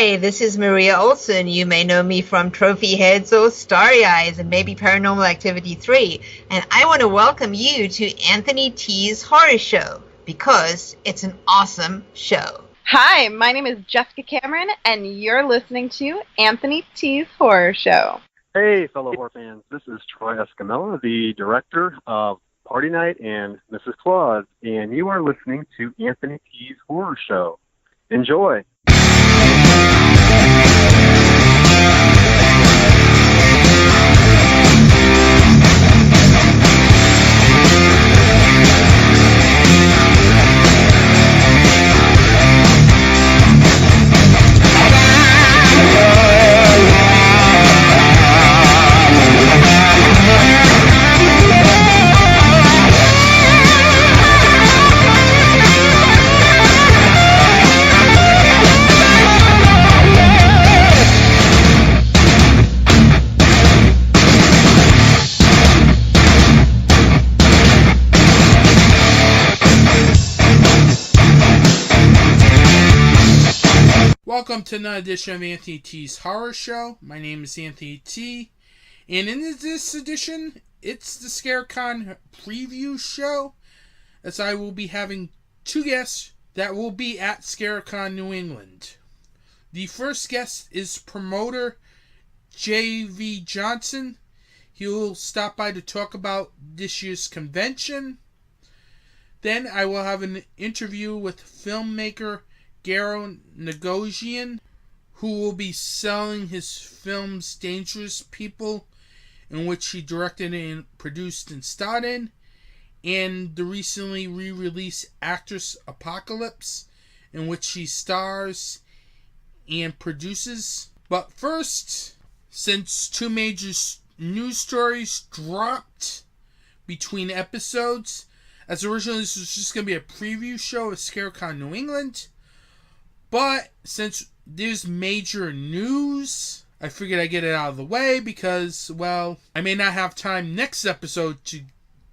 Hi, this is Maria Olson. You may know me from Trophy Heads or Starry Eyes and maybe Paranormal Activity 3. And I want to welcome you to Anthony T's Horror Show because it's an awesome show. Hi, my name is Jessica Cameron, and you're listening to Anthony T's Horror Show. Hey, fellow horror fans. This is Troy Escamilla, the director of Party Night and Mrs. Claus, and you are listening to Anthony T's Horror Show. Enjoy. Welcome to another edition of Anthony T's Horror Show. My name is Anthony T. And in this edition, it's the ScareCon preview show, as I will be having two guests that will be at ScareCon New England. The first guest is promoter J.V. Johnson. He will stop by to talk about this year's convention. Then I will have an interview with filmmaker Garo Nigoghossian, who will be selling his films Dangerous People, in which he directed and produced and starred in, and the recently re-released Actress Apocalypse, in which he stars and produces. But first, since two major news stories dropped between episodes, as originally this was just going to be a preview show of ScareCon New England, but since there's major news, I figured I'd get it out of the way because, well, I may not have time next episode to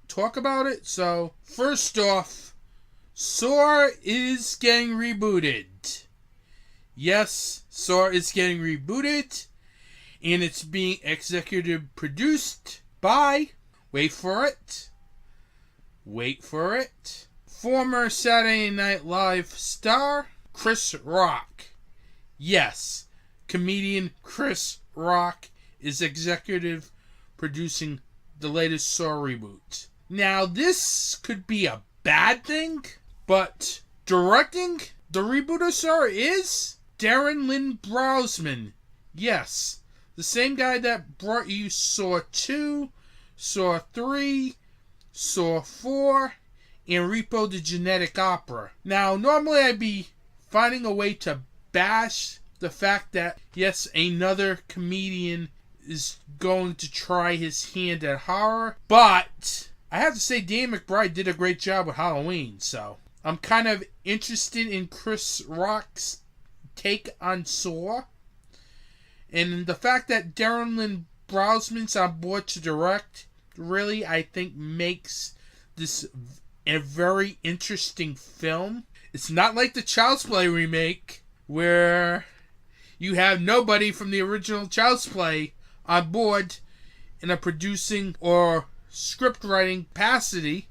talk about it. So, first off, Saw is getting rebooted. Yes, Saw is getting rebooted, and it's being executive produced by, wait for it, former Saturday Night Live star Chris Rock. Yes, comedian Chris Rock is executive producing the latest Saw reboot. Now, this could be a bad thing, but directing the reboot of Saw is Darren Lynn Browsman. Yes, the same guy that brought you Saw 2, Saw 3, Saw 4, and Repo the Genetic Opera. Now, normally I'd be finding a way to bash the fact that, yes, another comedian is going to try his hand at horror, but I have to say Dan McBride did a great job with Halloween, so I'm kind of interested in Chris Rock's take on Saw, and the fact that Darren Lynn Browsman's on board to direct really, I think, makes this a very interesting film. It's not like the Child's Play remake, where you have nobody from the original Child's Play on board in a producing or script writing capacity.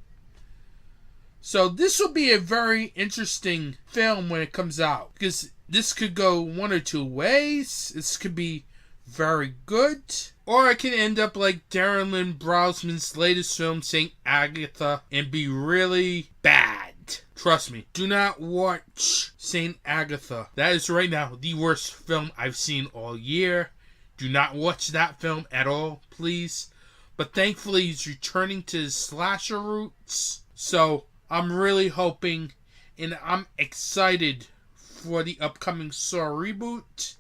So this will be a very interesting film when it comes out, because this could go one or two ways. This could be very good, or it can end up like Darren Lynn Browsman's latest film, St. Agatha, and be really bad. Trust me, do not watch St. Agatha. That is right now the worst film I've seen all year. Do not watch that film at all, please. But thankfully, he's returning to his slasher roots. So, I'm really hoping, and I'm excited for the upcoming Saw reboot.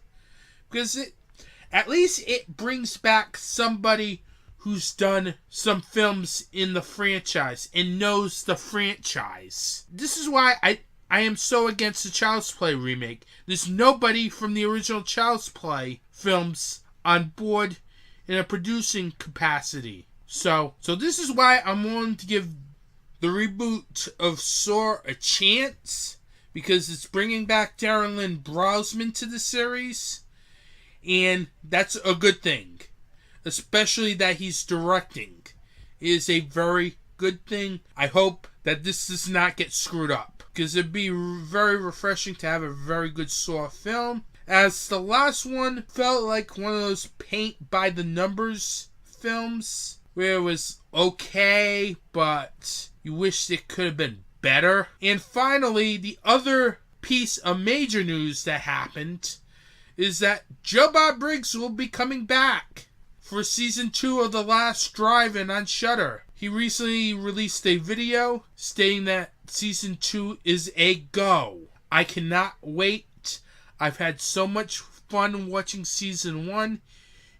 Because at least it brings back somebody who's done some films in the franchise and knows the franchise. This is why I am so against the Child's Play remake. There's nobody from the original Child's Play films on board in a producing capacity. So this is why I'm willing to give the reboot of Saw a chance, because it's bringing back Darren Lynn Brosman to the series, and that's a good thing. Especially that he's directing. It is a very good thing. I hope that this does not get screwed up, because it'd be very refreshing to have a very good Saw film, as the last one felt like one of those paint by the numbers films, where it was okay, but you wished it could have been better. And finally, the other piece of major news that happened is that Joe Bob Briggs will be coming back for season 2 of The Last Drive-In on Shudder. He recently released a video stating that season 2 is a go. I cannot wait. I've had so much fun watching season 1.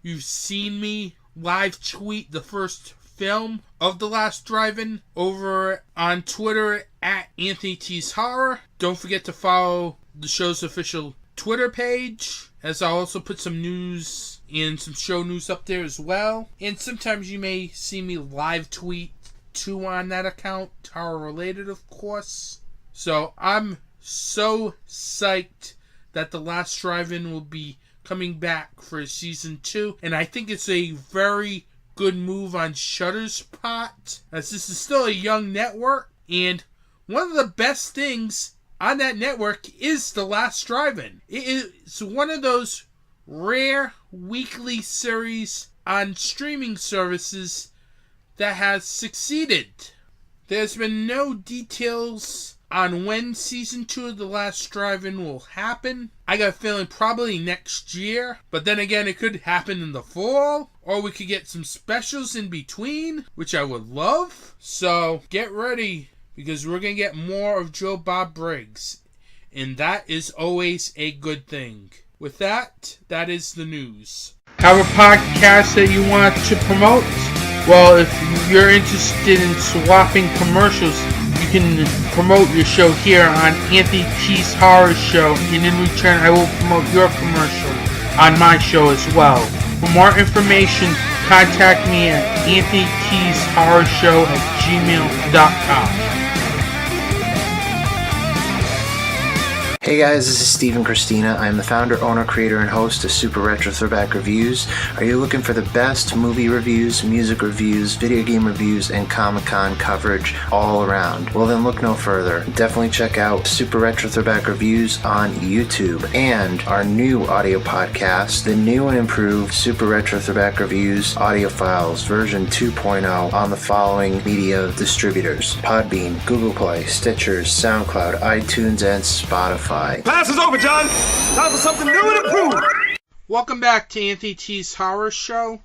You've seen me live tweet the first film of The Last Drive-In over on Twitter at Anthony T's Horror. Don't forget to follow the show's official Twitter page, as I'll also put some news and some show news up there as well. And sometimes you may see me live tweet too on that account, horror related of course. So I'm so psyched that The Last Drive-In will be coming back for season 2, and I think it's a very good move on Shudder's part, as this is still a young network, and one of the best things on that network is The Last Drive-In. It's one of those rare weekly series on streaming services that has succeeded. There's been no details on when season 2 of The Last Drive-In will happen. I got a feeling probably next year, but then again it could happen in the fall, or we could get some specials in between, which I would love. So get ready, because we're going to get more of Joe Bob Briggs, and that is always a good thing. With that, that is the news. Have a podcast that you want to promote? Well, if you're interested in swapping commercials, you can promote your show here on Anthony T's Horror Show, and in return I will promote your commercial on my show as well. For more information, contact me at anthonytshorrorshow@gmail.com. Hey guys, this is Steve and Christina. I'm the founder, owner, creator, and host of Super Retro Throwback Reviews. Are you looking for the best movie reviews, music reviews, video game reviews, and Comic-Con coverage all around? Well then look no further. Definitely check out Super Retro Throwback Reviews on YouTube, and our new audio podcast, the new and improved Super Retro Throwback Reviews audio files version 2.0 on the following media distributors: Podbean, Google Play, Stitcher, SoundCloud, iTunes, and Spotify. Class is over, John. Time for something new and improved. Welcome back to Anthony T's Horror Show.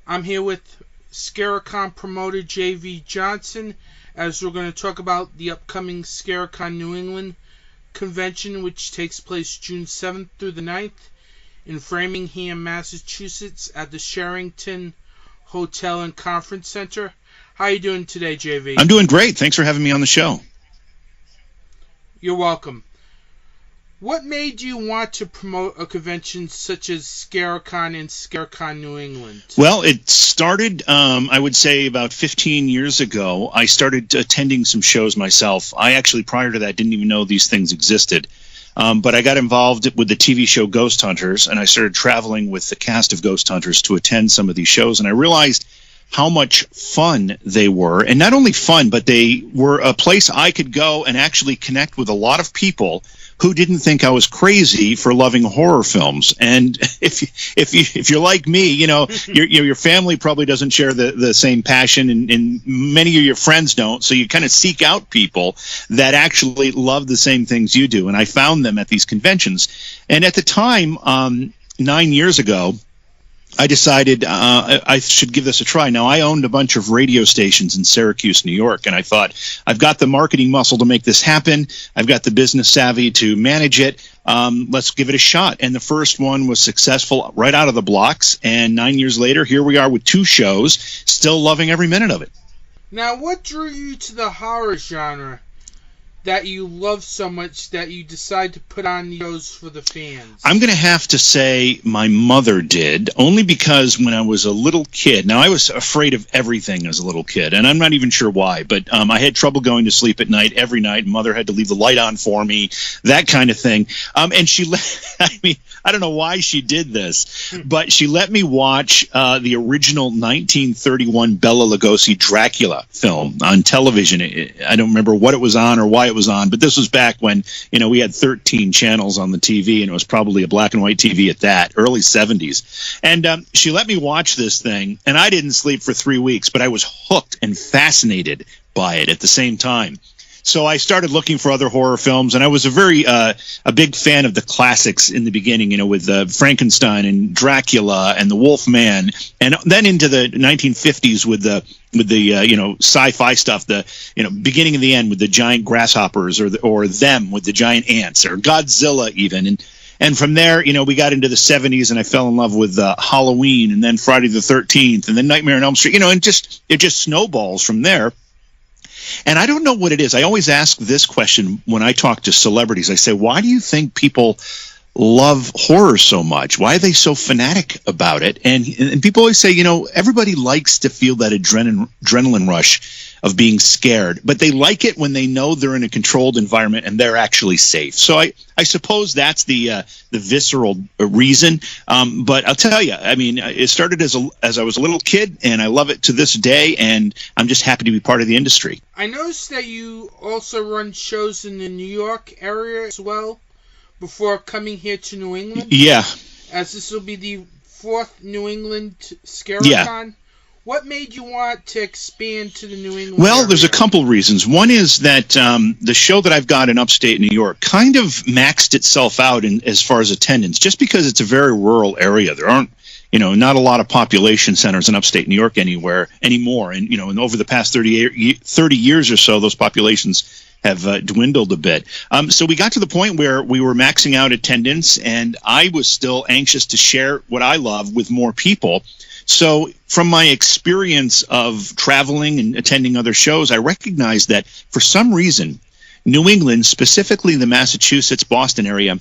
I'm here with Scaricon promoter J.V. Johnson, as we're going to talk about the upcoming Scaricon New England convention, which takes place June 7th through the 9th in Framingham, Massachusetts at the Sheraton Hotel and Conference Center. How are you doing today, J.V.? I'm doing great. Thanks for having me on the show. You're welcome. What made you want to promote a convention such as Scaricon and Scaricon New England? Well, it started, I would say, about 15 years ago. I started attending some shows myself. I actually, prior to that, didn't even know these things existed. But I got involved with the TV show Ghost Hunters, and I started traveling with the cast of Ghost Hunters to attend some of these shows, and I realized how much fun they were. And not only fun, but they were a place I could go and actually connect with a lot of people who didn't think I was crazy for loving horror films. And if you're like me, you know, your family probably doesn't share the same passion, and many of your friends don't. So you kind of seek out people that actually love the same things you do. And I found them at these conventions. And at the time, 9 years ago, I decided I should give this a try. Now, I owned a bunch of radio stations in Syracuse, New York, and I thought, I've got the marketing muscle to make this happen. I've got the business savvy to manage it. Let's give it a shot. And the first one was successful right out of the blocks, and 9 years later, here we are with 2 shows, still loving every minute of it. Now, what drew you to the horror genre? that you love so much that you decide to put on the shows for the fans? I'm going to have to say my mother did, only because when I was a little kid, now I was afraid of everything as a little kid, and I'm not even sure why, but I had trouble going to sleep at night every night. Mother had to leave the light on for me, that kind of thing. And she I don't know why she did this, but she let me watch the original 1931 Bela Lugosi Dracula film on television. I don't remember what it was on or why it was on, but this was back when, we had 13 channels on the TV, and it was probably a black and white TV at that, early 70s. And she let me watch this thing, and I didn't sleep for 3 weeks, but I was hooked and fascinated by it at the same time. So I started looking for other horror films, and I was a big fan of the classics in the beginning, with Frankenstein and Dracula and the Wolfman, and then into the 1950s with the sci-fi stuff, the beginning and the end with the giant grasshoppers, or them with the giant ants, or Godzilla even, and from there, we got into the 70s, and I fell in love with Halloween, and then Friday the 13th, and then Nightmare on Elm Street, and it just snowballs from there. And I don't know what it is. I always ask this question when I talk to celebrities. I say, why do you think people love horror so much? Why are they so fanatic about it? And people always say, everybody likes to feel that adrenaline rush of being scared, but they like it when they know they're in a controlled environment and they're actually safe. So I suppose that's the visceral reason. But I'll tell you, it started as I was a little kid, and I love it to this day, and I'm just happy to be part of the industry. I noticed that you also run shows in the New York area as well before coming here to New England. Yeah. As this will be the 4th New England Scarathon. Yeah. What made you want to expand to the New England Well, area? there's a couple reasons. One is that the show that I've got in upstate New York kind of maxed itself out as far as attendance, just because it's a very rural area. There aren't, not a lot of population centers in upstate New York anymore. And, over the past 30 years or so, those populations have dwindled a bit. So we got to the point where we were maxing out attendance, and I was still anxious to share what I love with more people. So from my experience of traveling and attending other shows, I recognized that for some reason, New England, specifically the Massachusetts, Boston area,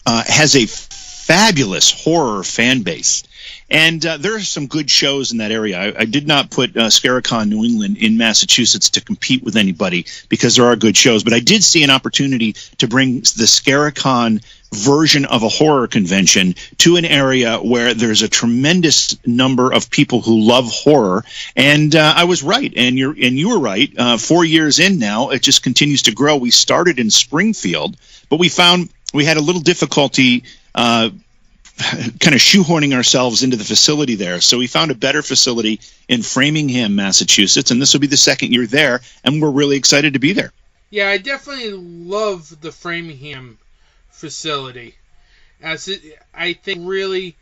has a fabulous horror fan base. And there are some good shows in that area. I did not put Scaricon New England in Massachusetts to compete with anybody, because there are good shows. But I did see an opportunity to bring the Scaricon version of a horror convention to an area where there's a tremendous number of people who love horror. And I was right, and you were right. 4 years in now, it just continues to grow. We started in Springfield, but we found we had a little difficulty kind of shoehorning ourselves into the facility there. So we found a better facility in Framingham, Massachusetts, and this will be the 2nd year there, and we're really excited to be there. Yeah, I definitely love the Framingham facility, as I think really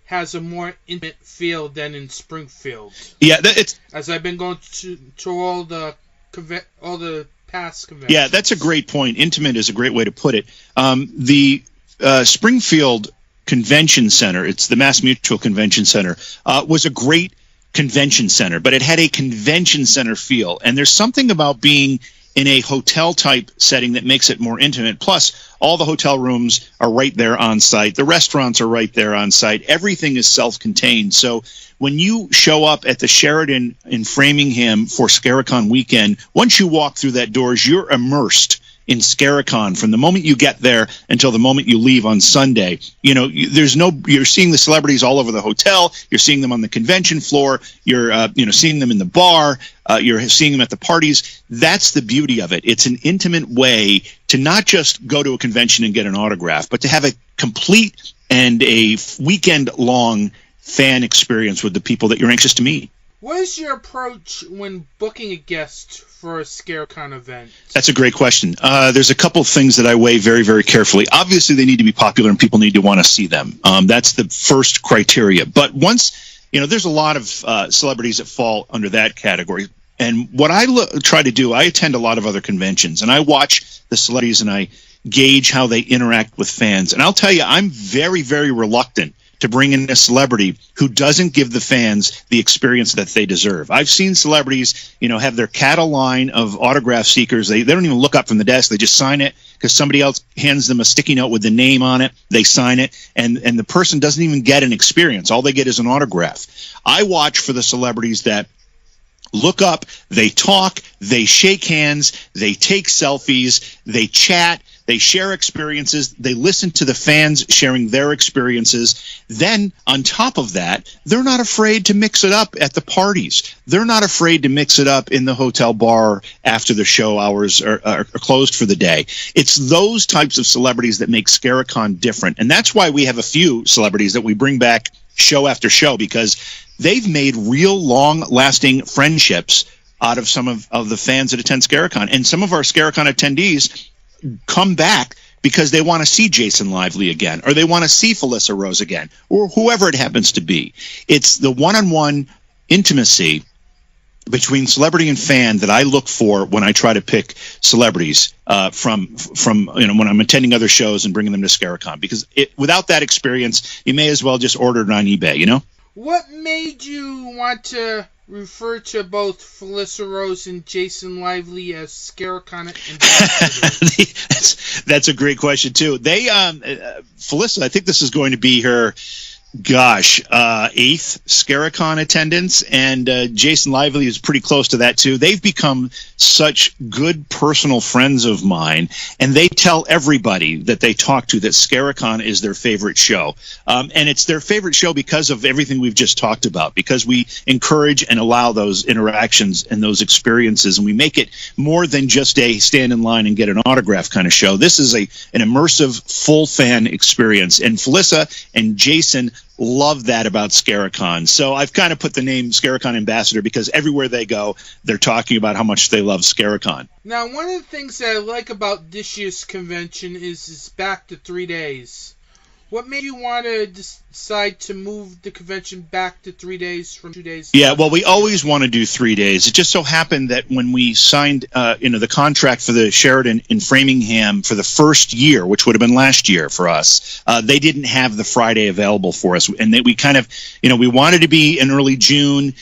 has a more intimate feel than in Springfield. Yeah, as I've been going to all the past conventions. Yeah, that's a great point. Intimate is a great way to put it. The Springfield Convention Center, it's the Mass Mutual Convention Center, was a great convention center, but it had a convention center feel. And there's something about being in a hotel type setting that makes it more intimate. Plus, all the hotel rooms are right there on site. The restaurants are right there on site. Everything is self-contained. So when you show up at the Sheraton in Framingham for Scaricon weekend, once you walk through that doors, you're immersed in Scaricon from the moment you get there until the moment you leave on Sunday. You're seeing the celebrities all over the hotel. You're seeing them on the convention floor. You're, seeing them in the bar. You're seeing them at the parties. That's the beauty of it. It's an intimate way to not just go to a convention and get an autograph, but to have a complete and a weekend-long fan experience with the people that you're anxious to meet. What is your approach when booking a guest for a Scaricon event? That's a great question. There's a couple of things that I weigh very, very carefully. Obviously, they need to be popular and people need to want to see them. That's the first criteria. But once, there's a lot of celebrities that fall under that category. And what I try to do, I attend a lot of other conventions, and I watch the celebrities and I gauge how they interact with fans. And I'll tell you, I'm very, very reluctant to bring in a celebrity who doesn't give the fans the experience that they deserve. I've seen celebrities, have their cattle line of autograph seekers. They don't even look up from the desk. They just sign it because somebody else hands them a sticky note with the name on it. They sign it, and the person doesn't even get an experience. All they get is an autograph. I watch for the celebrities that look up, they talk, they shake hands, they take selfies, they chat, they share experiences, they listen to the fans sharing their experiences. Then, on top of that, they're not afraid to mix it up at the parties. They're not afraid to mix it up in the hotel bar after the show hours are closed for the day. It's those types of celebrities that make Scaricon different. And that's why we have a few celebrities that we bring back show after show, because they've made real long-lasting friendships out of some of the fans that attend Scaricon. And some of our Scaricon attendees come back because they want to see Jason Lively again, or they want to see Felissa Rose again, or whoever it happens to be. It's the one-on-one intimacy between celebrity and fan that I look for when I try to pick celebrities from when I'm attending other shows and bringing them to Scaricon. Because without that experience, you may as well just order it on eBay, What made you want to refer to both Felissa Rose and Jason Lively as Scaricon ambassadors? That's a great question, too. They, Felissa, I think this is going to be her, 8th Scaricon attendance, and Jason Lively is pretty close to that, too. They've become such good personal friends of mine, and they tell everybody that they talk to that Scaricon is their favorite show. And it's their favorite show because of everything we've just talked about, because we encourage and allow those interactions and those experiences, and we make it more than just a stand in line and get an autograph kind of show. This is an immersive, full fan experience, and Felissa and Jason love that about Scaricon. So I've kind of put the name Scaricon Ambassador because everywhere they go, they're talking about how much they love Scaricon. Now, one of the things that I like about this year's convention is it's back to 3 days. What made you want to decide to move the convention back to 3 days from 2 days? Yeah, well, we always want to do 3 days. It just so happened that when we signed the contract for the Sheraton in Framingham for the first year, which would have been last year for us, they didn't have the Friday available for us. And we kind of, we wanted to be in early June.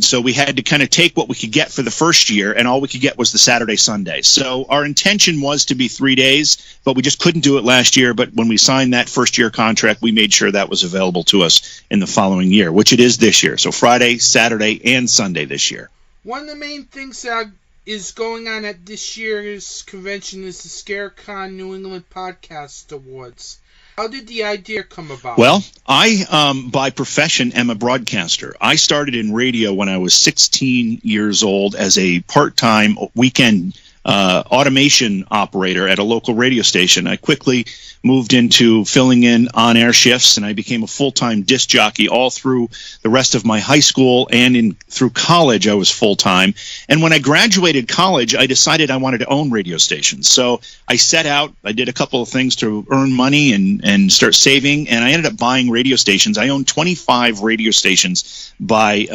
So we had to kind of take what we could get for the first year, and all we could get was the Saturday, Sunday. So our intention was to be 3 days, but we just couldn't do it last year. But when we signed that first-year contract, we made sure that was available to us in the following year, which it is this year. So Friday, Saturday, and Sunday this year. One of the main things that is going on at this year's convention is the Scaricon New England Podcast Awards. How did the idea come about? Well, I, by profession, am a broadcaster. I started in radio when I was 16 years old as a part-time weekend automation operator at a local radio station. I quickly moved into filling in on-air shifts, and I became a full-time disc jockey all through the rest of my high school, and through college I was full-time. And when I graduated college, I decided I wanted to own radio stations. So I set out, I did a couple of things to earn money and start saving, and I ended up buying radio stations. I owned 25 radio stations by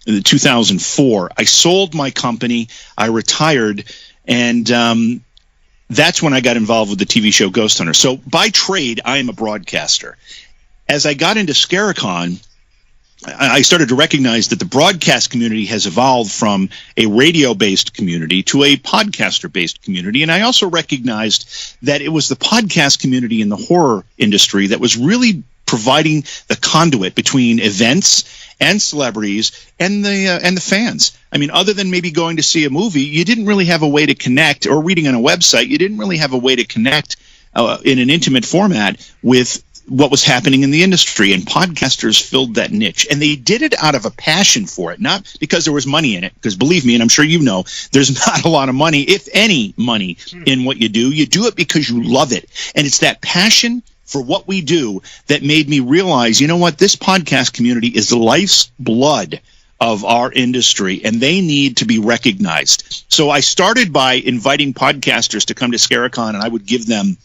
2004. I sold my company, I retired, and that's when I got involved with the TV show Ghost Hunter. So by trade, I am a broadcaster. As I got into Scaricon, I started to recognize that the broadcast community has evolved from a radio-based community to a podcaster-based community. And I also recognized that it was the podcast community in the horror industry that was really providing the conduit between events and celebrities and the fans. I mean, other than maybe going to see a movie, you didn't really have a way to connect, or reading on a website, you didn't really have a way to connect in an intimate format with what was happening in the industry. And podcasters filled that niche. And they did it out of a passion for it, not because there was money in it. Because believe me, and I'm sure you know, there's not a lot of money, if any money, in what you do. You do it because you love it. And it's that passion for what we do that made me realize, you know what, this podcast community is the life's blood of our industry, and they need to be recognized. So I started by inviting podcasters to come to Scaricon, and I would give them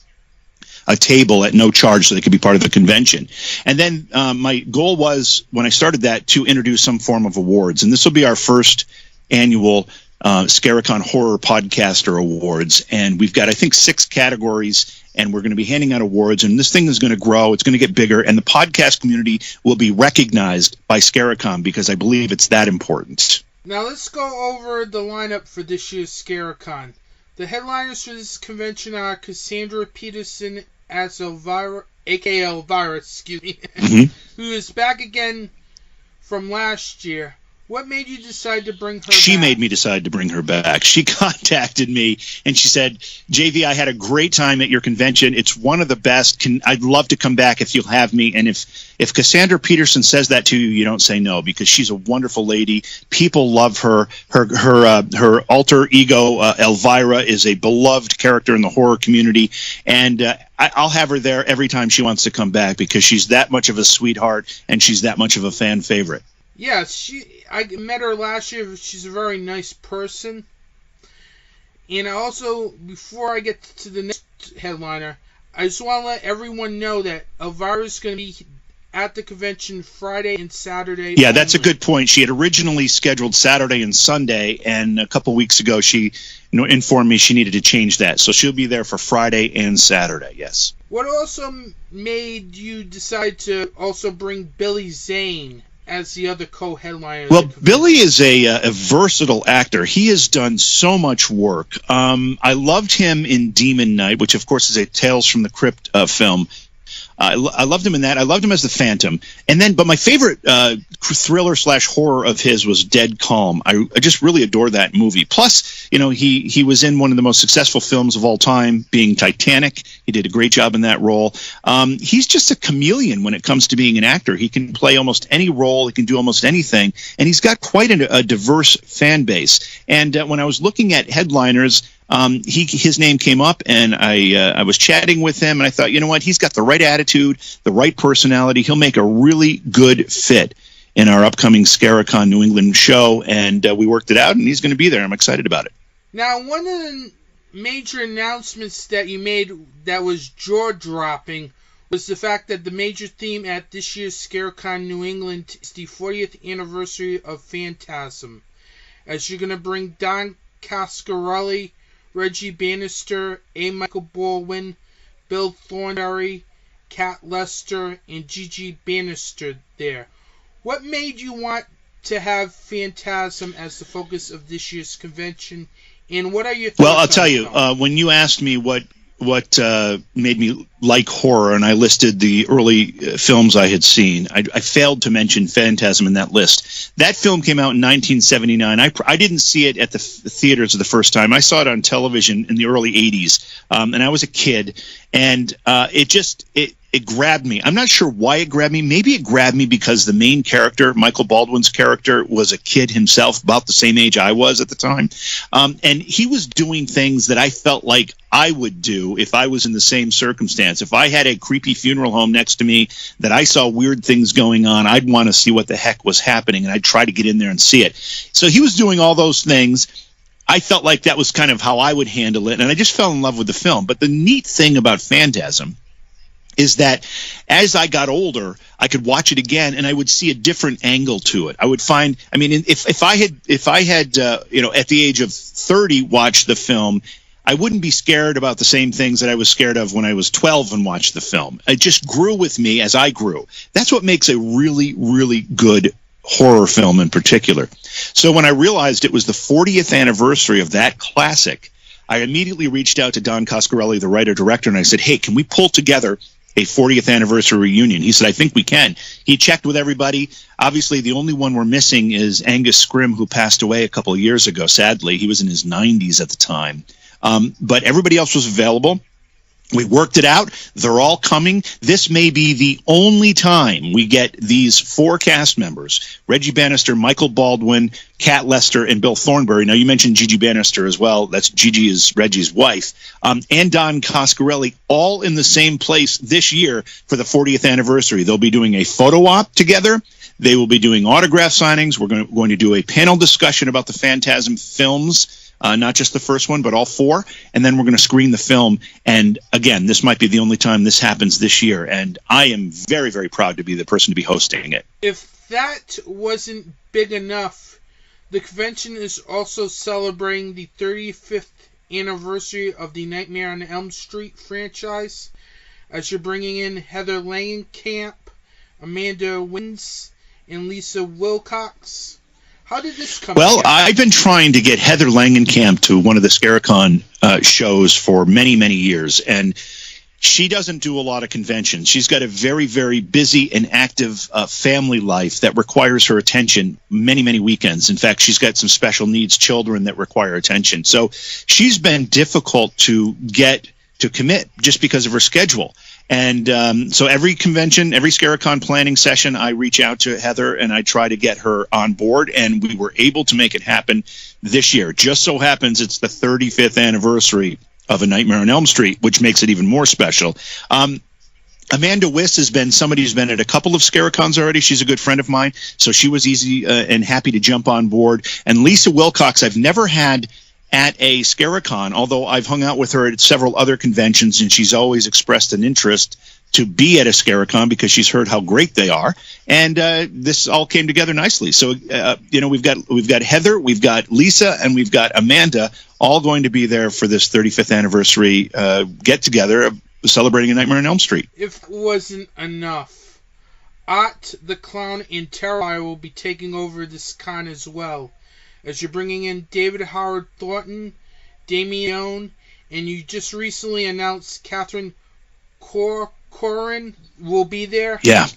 a table at no charge so they could be part of the convention. And then my goal was, when I started that, to introduce some form of awards. And this will be our first annual Scaricon Horror Podcaster Awards, and we've got, I think, 6 categories, and we're going to be handing out awards, and this thing is going to grow. It's going to get bigger, and the podcast community will be recognized by Scaricon because I believe it's that important. Now let's go over the lineup for this year's Scaricon. The headliners for this convention are Cassandra Peterson as Elvira, aka Elvira, who is back again from last year. What made you decide to bring her back? She made me decide to bring her back. She contacted me, and she said, JV, I had a great time at your convention. It's one of the best. I'd love to come back if you'll have me. And if Cassandra Peterson says that to you, you don't say no, because she's a wonderful lady. People love her. Her alter ego, Elvira, is a beloved character in the horror community. And I'll have her there every time she wants to come back because she's that much of a sweetheart, and she's that much of a fan favorite. Yeah, I met her last year. She's a very nice person. And I also, before I get to the next headliner, I just want to let everyone know that Elvira's going to be at the convention Friday and Saturday. Yeah, that's a good point. She had originally scheduled Saturday and Sunday, and a couple weeks ago she informed me she needed to change that. So she'll be there for Friday and Saturday, yes. What also made you decide to also bring Billy Zane as the other co-headliner? Well, Billy is a versatile actor. He has done so much work. I loved him in Demon Knight, which of course is a Tales from the Crypt film. I loved him in that. I loved him as the Phantom. But my favorite thriller / horror of his was Dead Calm. I just really adore that movie. Plus, he was in one of the most successful films of all time, being Titanic. He did a great job in that role. He's just a chameleon when it comes to being an actor. He can play almost any role. He can do almost anything. And he's got quite a diverse fan base. And when I was looking at headliners, his name came up, and I was chatting with him, and I thought, you know what, he's got the right attitude, the right personality. He'll make a really good fit in our upcoming Scaricon New England show, and we worked it out, and he's going to be there. I'm excited about it. Now, one of the major announcements that you made that was jaw-dropping was the fact that the major theme at this year's Scaricon New England is the 40th anniversary of Phantasm, as you're going to bring Don Coscarelli, Reggie Bannister, A. Michael Baldwin, Bill Thornberry, Kat Lester, and Gigi Bannister there. What made you want to have Phantasm as the focus of this year's convention, and what are your thoughts? Well, I'll tell you, when you asked me what made me like horror, and I listed the early films I had seen, I failed to mention Phantasm in that list. That film came out in 1979. I didn't see it at the theaters the first time. I saw it on television in the early 80s, and I was a kid, and it grabbed me. I'm not sure why it grabbed me. Maybe it grabbed me because the main character, Michael Baldwin's character, was a kid himself, about the same age I was at the time. And he was doing things that I felt like I would do if I was in the same circumstance. If I had a creepy funeral home next to me that I saw weird things going on, I'd want to see what the heck was happening, and I'd try to get in there and see it. So he was doing all those things. I felt like that was kind of how I would handle it, and I just fell in love with the film. But the neat thing about Phantasm is that as I got older, I could watch it again, and I would see a different angle to it. I would find, I mean, if I had at the age of 30 watched the film, I wouldn't be scared about the same things that I was scared of when I was 12 and watched the film. It just grew with me as I grew. That's what makes a really, really good horror film in particular. So when I realized it was the 40th anniversary of that classic, I immediately reached out to Don Coscarelli, the writer-director, and I said, hey, can we pull together a 40th anniversary reunion? He said, I think we can. He checked with everybody. Obviously, the only one we're missing is Angus Scrimm, who passed away a couple of years ago, sadly. He was in his 90s at the time. But everybody else was available. We worked it out. They're all coming. This may be the only time we get these 4 cast members, Reggie Bannister, Michael Baldwin, Kat Lester, and Bill Thornberry. Now, you mentioned Gigi Bannister as well. That's Gigi is Reggie's wife. And Don Coscarelli, all in the same place this year for the 40th anniversary. They'll be doing a photo op together. They will be doing autograph signings. We're going to do a panel discussion about the Phantasm films. Not just the first one, but all 4. And then we're going to screen the film. And again, this might be the only time this happens this year. And I am very, very proud to be the person to be hosting it. If that wasn't big enough The convention is also celebrating the 35th anniversary of the Nightmare on Elm Street franchise, as you're bringing in Heather Langenkamp, Amanda Wins, and Lisa Wilcox. How did this come together? I've been trying to get Heather Langenkamp to one of the Scaricon shows for many, many years, and she doesn't do a lot of conventions. She's got a very, very busy and active family life that requires her attention many, many weekends. In fact, she's got some special needs children that require attention. So she's been difficult to get to commit just because of her schedule. And so every convention, every Scaricon planning session, I reach out to Heather and I try to get her on board, and we were able to make it happen this year. Just so happens it's the 35th anniversary of A Nightmare on Elm Street, which makes it even more special. Amanda Wiss has been somebody who's been at a couple of Scaricons already. She's a good friend of mine, so she was easy and happy to jump on board. And Lisa Wilcox, I've never had at a Scaricon, although I've hung out with her at several other conventions, and she's always expressed an interest to be at a Scaricon because she's heard how great they are. And this all came together nicely. So we've got Heather, we've got Lisa, and we've got Amanda, all going to be there for this 35th anniversary get together celebrating A Nightmare on Elm Street. If it wasn't enough, Art the Clown and Terrifier will be taking over this con as well, as you're bringing in David Howard Thornton, Damien, and you just recently announced Catherine Corcoran will be there. Yeah.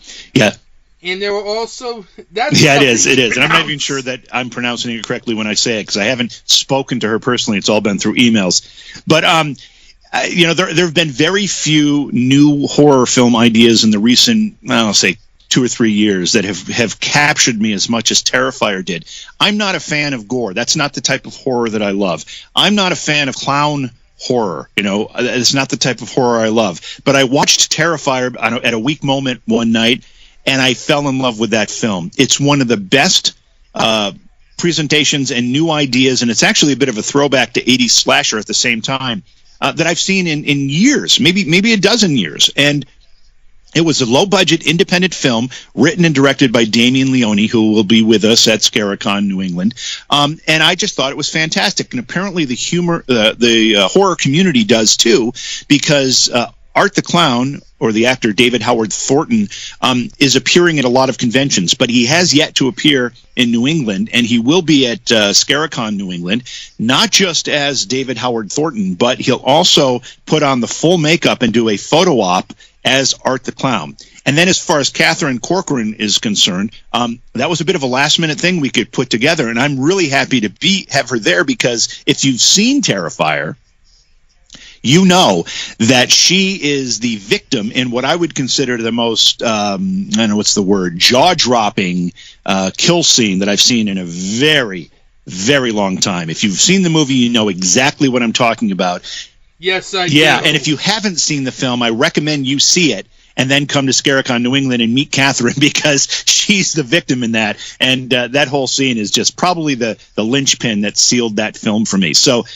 And there were also... it is. And I'm not even sure that I'm pronouncing it correctly when I say it, because I haven't spoken to her personally. It's all been through emails. But, there have been very few new horror film ideas in the recent, I'll say, 2 or 3 years that have captured me as much as Terrifier did. I'm not a fan of gore. That's not the type of horror that I love. I'm not a fan of clown horror. It's not the type of horror I love. But I watched Terrifier at a weak moment one night, and I fell in love with that film. It's one of the best presentations and new ideas, and it's actually a bit of a throwback to 80s slasher at the same time that I've seen in years, maybe a dozen years. And it was a low-budget independent film written and directed by Damien Leone, who will be with us at Scaricon, New England. And I just thought it was fantastic. And apparently the horror community does too, because Art the Clown, or the actor David Howard Thornton, is appearing at a lot of conventions, but he has yet to appear in New England, and he will be at Scaricon, New England, not just as David Howard Thornton, but he'll also put on the full makeup and do a photo op as Art the Clown. And then as far as Catherine Corcoran is concerned, that was a bit of a last-minute thing we could put together, and I'm really happy to have her there, because if you've seen Terrifier, you know that she is the victim in what I would consider the most, jaw-dropping kill scene that I've seen in a very, very long time. If you've seen the movie, you know exactly what I'm talking about. Yes, I do. Yeah, and if you haven't seen the film, I recommend you see it and then come to Scaricon, New England, and meet Catherine, because she's the victim in that. And that whole scene is just probably the linchpin that sealed that film for me. So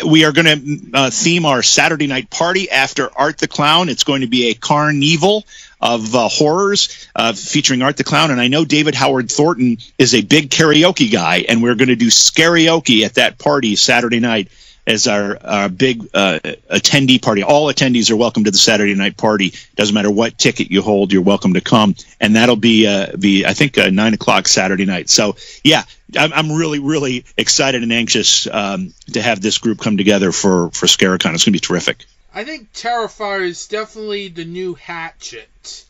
we are going to theme our Saturday night party after Art the Clown. It's going to be a carnival of horrors featuring Art the Clown. And I know David Howard Thornton is a big karaoke guy, and we're going to do karaoke at that party Saturday night as our big attendee party. All attendees are welcome to the Saturday night party. Doesn't matter what ticket you hold, you're welcome to come. And that'll be I think 9 o'clock Saturday night. So yeah, I'm really, really excited and anxious to have this group come together for Scaricon. It's going to be terrific. I think Terrifier is definitely the new Hatchet.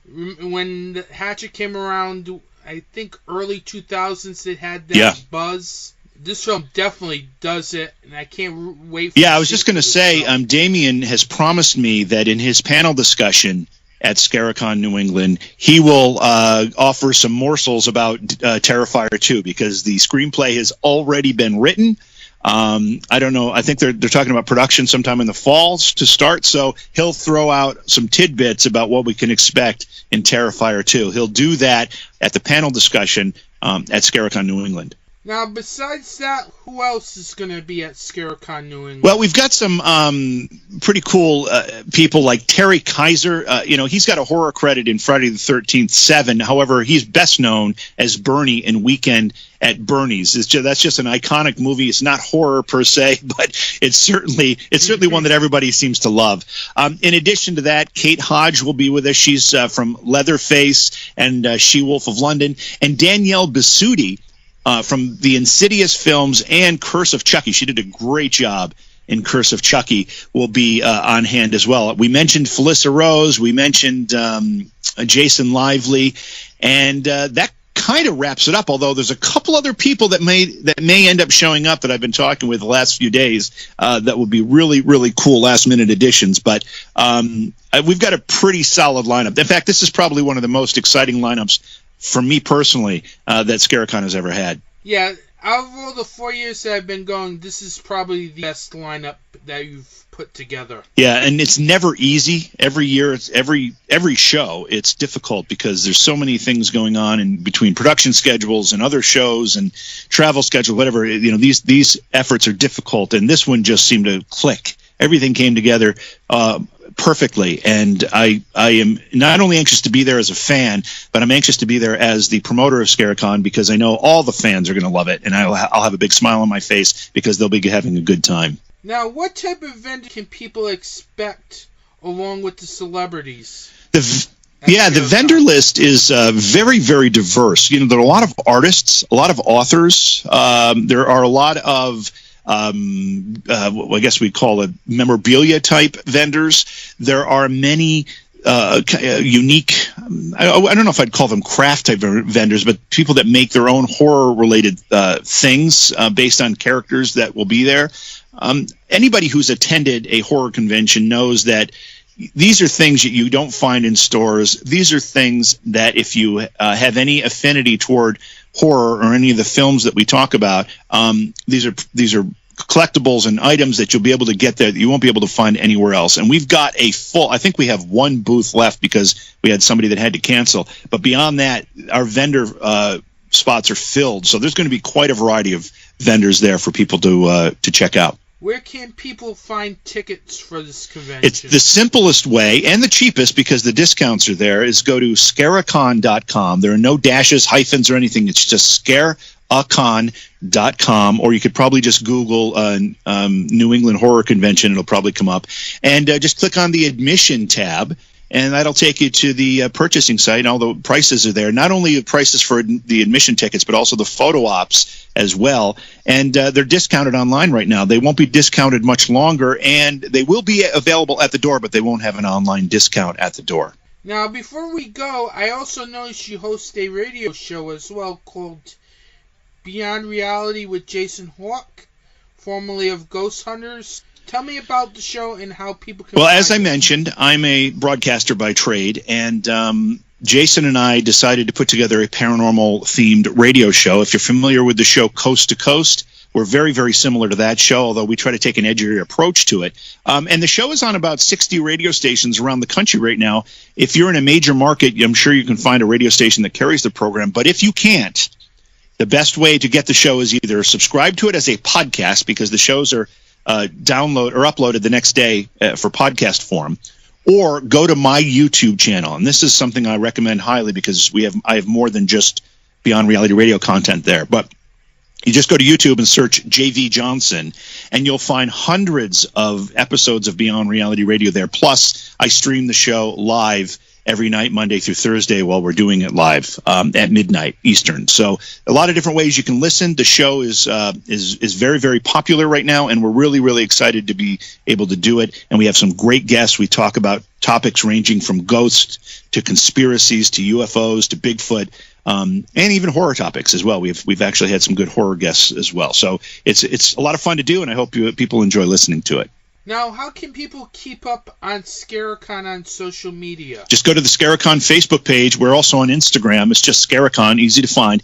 When the Hatchet came around, I think early 2000s, it had that buzz. This film definitely does it, and I can't wait for I was just going to say, Damien has promised me that in his panel discussion at Scaricon, New England, he will offer some morsels about Terrifier 2, because the screenplay has already been written. I don't know. I think they're talking about production sometime in the falls to start, so he'll throw out some tidbits about what we can expect in Terrifier 2. He'll do that at the panel discussion at Scaricon, New England. Now, besides that, who else is going to be at Scarecon New England? Well, we've got some pretty cool people like Terry Kaiser. He's got a horror credit in Friday the 13th 7. However, he's best known as Bernie in Weekend at Bernie's. That's just an iconic movie. It's not horror per se, but it's certainly one that everybody seems to love. In addition to that, Kate Hodge will be with us. She's from Leatherface and She-Wolf of London. And Danielle Bisutti, from the Insidious films and Curse of Chucky. She did a great job in Curse of Chucky, will be on hand as well. We mentioned Felissa Rose. We mentioned Jason Lively. And that kind of wraps it up, although there's a couple other people that may end up showing up that I've been talking with the last few days that will be really, really cool last-minute additions. But we've got a pretty solid lineup. In fact, this is probably one of the most exciting lineups for me personally that Scarecon has ever had. Yeah, out of all the 4 years that I've been going, this is probably the best lineup that you've put together. Yeah, and it's never easy. Every year, it's every show, it's difficult because there's so many things going on in between production schedules and other shows and travel schedule, whatever. These efforts are difficult, and this one just seemed to click. Everything came together perfectly, and I am not only anxious to be there as a fan, but I'm anxious to be there as the promoter of Scarecon because I know all the fans are going to love it, and I'll have a big smile on my face because they'll be having a good time. Now, what type of vendor can people expect along with the celebrities? The vendor list is very, very diverse. There are a lot of artists, a lot of authors. There are a lot of I guess we call it memorabilia type vendors. There are many unique, I don't know if I'd call them craft type vendors, but people that make their own horror related things based on characters that will be there. Anybody who's attended a horror convention knows that these are things that you don't find in stores. These are things that if you have any affinity toward horror or any of the films that we talk about, these are collectibles and items that you'll be able to get there that you won't be able to find anywhere else. And we've got I think we have one booth left because we had somebody that had to cancel. But beyond that, our vendor spots are filled. So there's going to be quite a variety of vendors there for people to check out. Where can people find tickets for this convention? It's the simplest way and the cheapest because the discounts are there is go to Scarecon.com. There are no dashes, hyphens, or anything. It's just Scarecon.com, or you could probably just Google New England Horror Convention. It'll probably come up. And just click on the admission tab, and that'll take you to the purchasing site, and all the prices are there. Not only the prices for the admission tickets, but also the photo ops as well. And they're discounted online right now. They won't be discounted much longer, and they will be available at the door, but they won't have an online discount at the door. Now, before we go, I also noticed you host a radio show as well called Beyond Reality with Jason Hawk, formerly of Ghost Hunters. Tell me about the show and how people can... Well, as I mentioned, I'm a broadcaster by trade, and Jason and I decided to put together a paranormal-themed radio show. If you're familiar with the show Coast to Coast, we're very, very similar to that show, although we try to take an edgier approach to it. And the show is on about 60 radio stations around the country right now. If you're in a major market, I'm sure you can find a radio station that carries the program. But if you can't, the best way to get the show is either subscribe to it as a podcast, because the shows are uploaded the next day for podcast form, or go to my YouTube channel. And this is something I recommend highly because I have more than just Beyond Reality Radio content there. But you just go to YouTube and search JV Johnson, and you'll find hundreds of episodes of Beyond Reality Radio there. Plus, I stream the show live every night, Monday through Thursday, while we're doing it live at midnight Eastern. So a lot of different ways you can listen. The show is very, very popular right now, and we're really, really excited to be able to do it. And we have some great guests. We talk about topics ranging from ghosts to conspiracies to UFOs to Bigfoot, and even horror topics as well. We've actually had some good horror guests as well. So it's a lot of fun to do, and I hope people enjoy listening to it. Now, how can people keep up on Scarecon on social media? Just go to the Scarecon Facebook page. We're also on Instagram. It's just Scarecon, easy to find.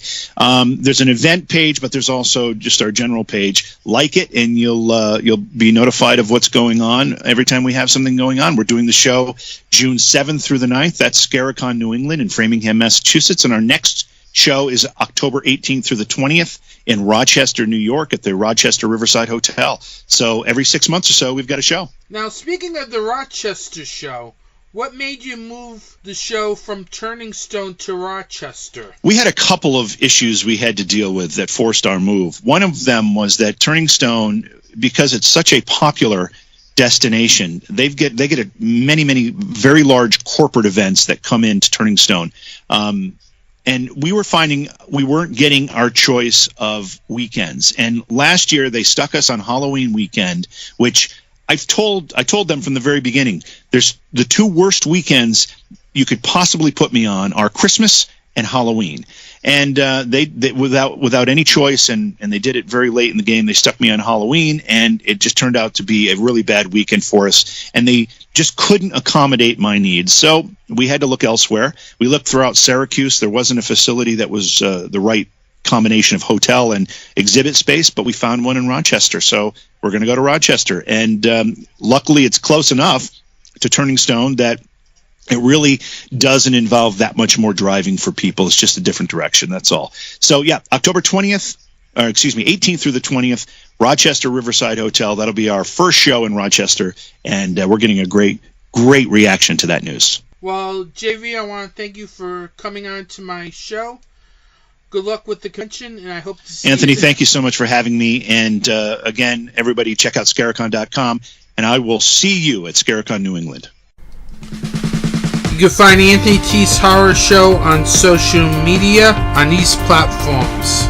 There's an event page, but there's also just our general page. Like it, and you'll be notified of what's going on every time we have something going on. We're doing the show June 7th through the 9th. That's Scarecon New England in Framingham, Massachusetts. And our next show is October 18th through the 20th in Rochester, New York at the Rochester Riverside Hotel. So every 6 months or so, we've got a show. Now, speaking of the Rochester show, what made you move the show from Turning Stone to Rochester? We had a couple of issues we had to deal with that forced our move. One of them was that Turning Stone, because it's such a popular destination, they get many very large corporate events that come into Turning Stone. And we were finding we weren't getting our choice of weekends. And last year they stuck us on Halloween weekend, which I told them from the very beginning, there's the two worst weekends you could possibly put me on are Christmas and Halloween. And they without any choice, and they did it very late in the game, they stuck me on Halloween, and it just turned out to be a really bad weekend for us. And they just couldn't accommodate my needs. So we had to look elsewhere. We looked throughout Syracuse. There wasn't a facility that was the right combination of hotel and exhibit space, but we found one in Rochester. So we're going to go to Rochester. And luckily it's close enough to Turning Stone that it really doesn't involve that much more driving for people. It's just a different direction. That's all. So yeah, October 18th through the 20th, Rochester Riverside Hotel. That'll be our first show in Rochester. And we're getting a great reaction to that news. Well, JV, I want to thank you for coming on to my show. Good luck with the convention, and I hope to see Anthony, you there. thank you so much for having me. And again, everybody check out Scarecon.com, and I will see you at Scarecon New England. You can find Anthony T's Horror Show on social media on these platforms.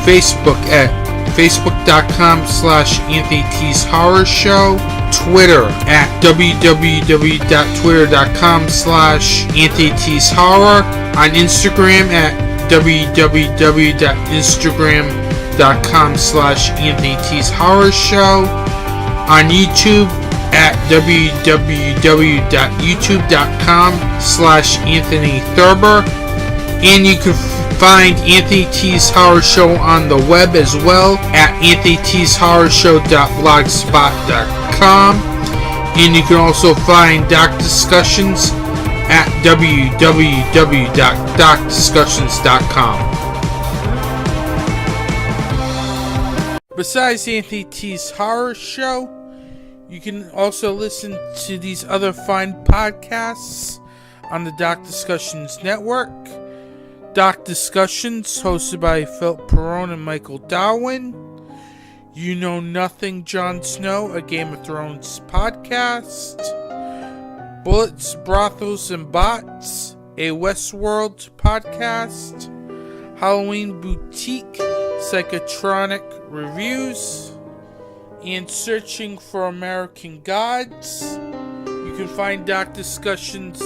Facebook at facebook.com/Anthony T's Horror Show. Twitter at www.twitter.com/Anthony T's Horror. On Instagram at www.instagram.com/Anthony T's Horror Show. On YouTube at www.youtube.com/Anthony Thurber. And you can find Anthony T's Horror Show on the web as well at anthonytshorrorshow.blogspot.com. And you can also find Dark Discussions at www.darkdiscussions.com. Besides Anthony T's Horror Show, you can also listen to these other fine podcasts on the Dark Discussions Network. Dark Discussions, hosted by Philip Perrone and Michael Darwin. You Know Nothing, Jon Snow, a Game of Thrones podcast. Bullets, Brothels, and Bots, a Westworld podcast. Halloween Boutique, Psychotronic Reviews. And Searching for American Gods. You can find Dark Discussions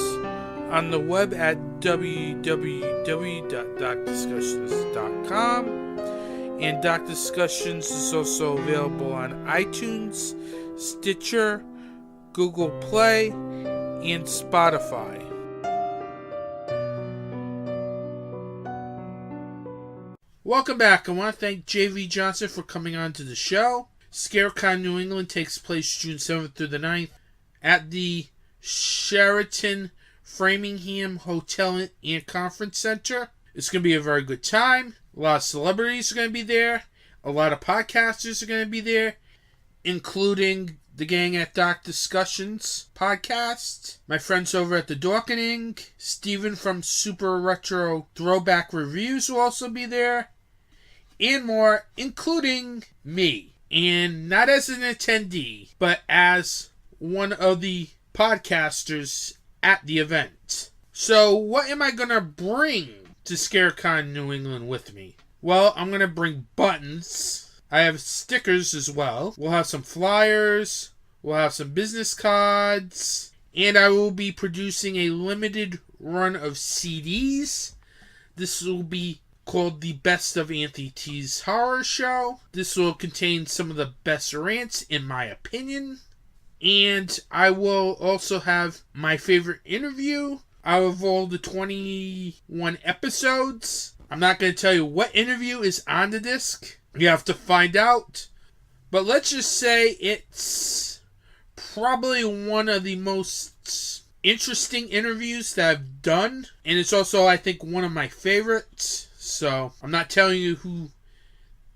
on the web at www.darkdiscussions.com. And Dark Discussions is also available on iTunes, Stitcher, Google Play, and Spotify. Welcome back. I want to thank J.V. Johnson for coming on to the show. Scarecon New England takes place June 7th through the 9th at the Sheraton Framingham Hotel and Conference Center. It's going to be a very good time. A lot of celebrities are going to be there. A lot of podcasters are going to be there, including the gang at Dark Discussions podcast, my friends over at the Dorkening, Steven from Super Retro Throwback Reviews will also be there, and more, including me. And not as an attendee, but as one of the podcasters at the event. So what am I going to bring to Scarecon New England with me? Well, I'm going to bring buttons. I have stickers as well. We'll have some flyers. We'll have some business cards. And I will be producing a limited run of CDs. This will be called The Best of Anthony T's Horror Show. This will contain some of the best rants, in my opinion. And I will also have my favorite interview out of all the 21 episodes. I'm not going to tell you what interview is on the disc. You have to find out. But let's just say it's probably one of the most interesting interviews that I've done, and it's also, I think, one of my favorites. So I'm not telling you who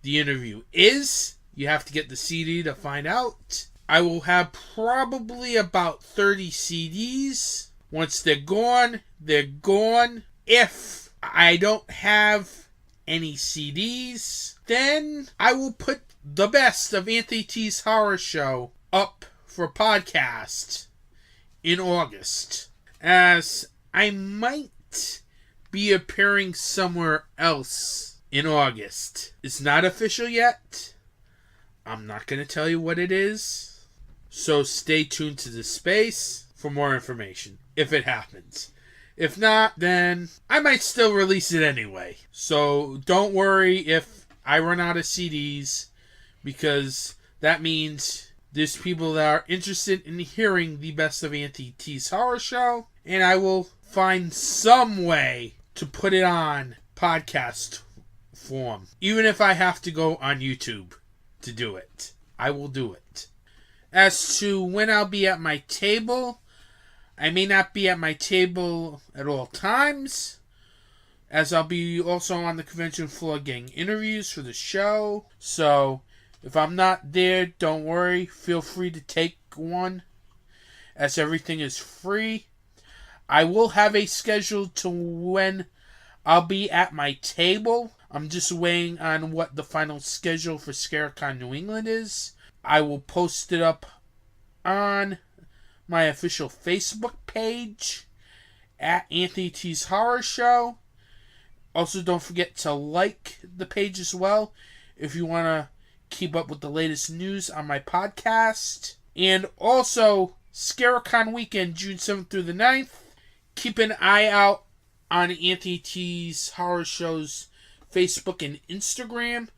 the interview is. You have to get the CD to find out. I will have probably about 30 CDs. Once they're gone, they're gone. If I don't have any CDs, then I will put the best of Anthony T's Horror Show up for podcast in August, as I might be appearing somewhere else in August. It's not official yet. I'm not going to tell you what it is, so stay tuned to the space for more information if it happens. If not, then I might still release it anyway. So don't worry if I run out of CDs, because that means there's people that are interested in hearing the best of Auntie T's Horror Show, and I will find some way to put it on podcast form. Even if I have to go on YouTube to do it, I will do it. As to when I'll be at my table, I may not be at my table at all times, as I'll be also on the convention floor getting interviews for the show. So if I'm not there, don't worry. Feel free to take one, as everything is free. I will have a schedule to when I'll be at my table. I'm just waiting on what the final schedule for Sheraton New England is. I will post it up on my official Facebook page at Anthony T's Horror Show. Also, don't forget to like the page as well if you want to keep up with the latest news on my podcast. And also, ScareCon weekend, June 7th through the 9th. Keep an eye out on Anthony T's Horror Show's Facebook and Instagram,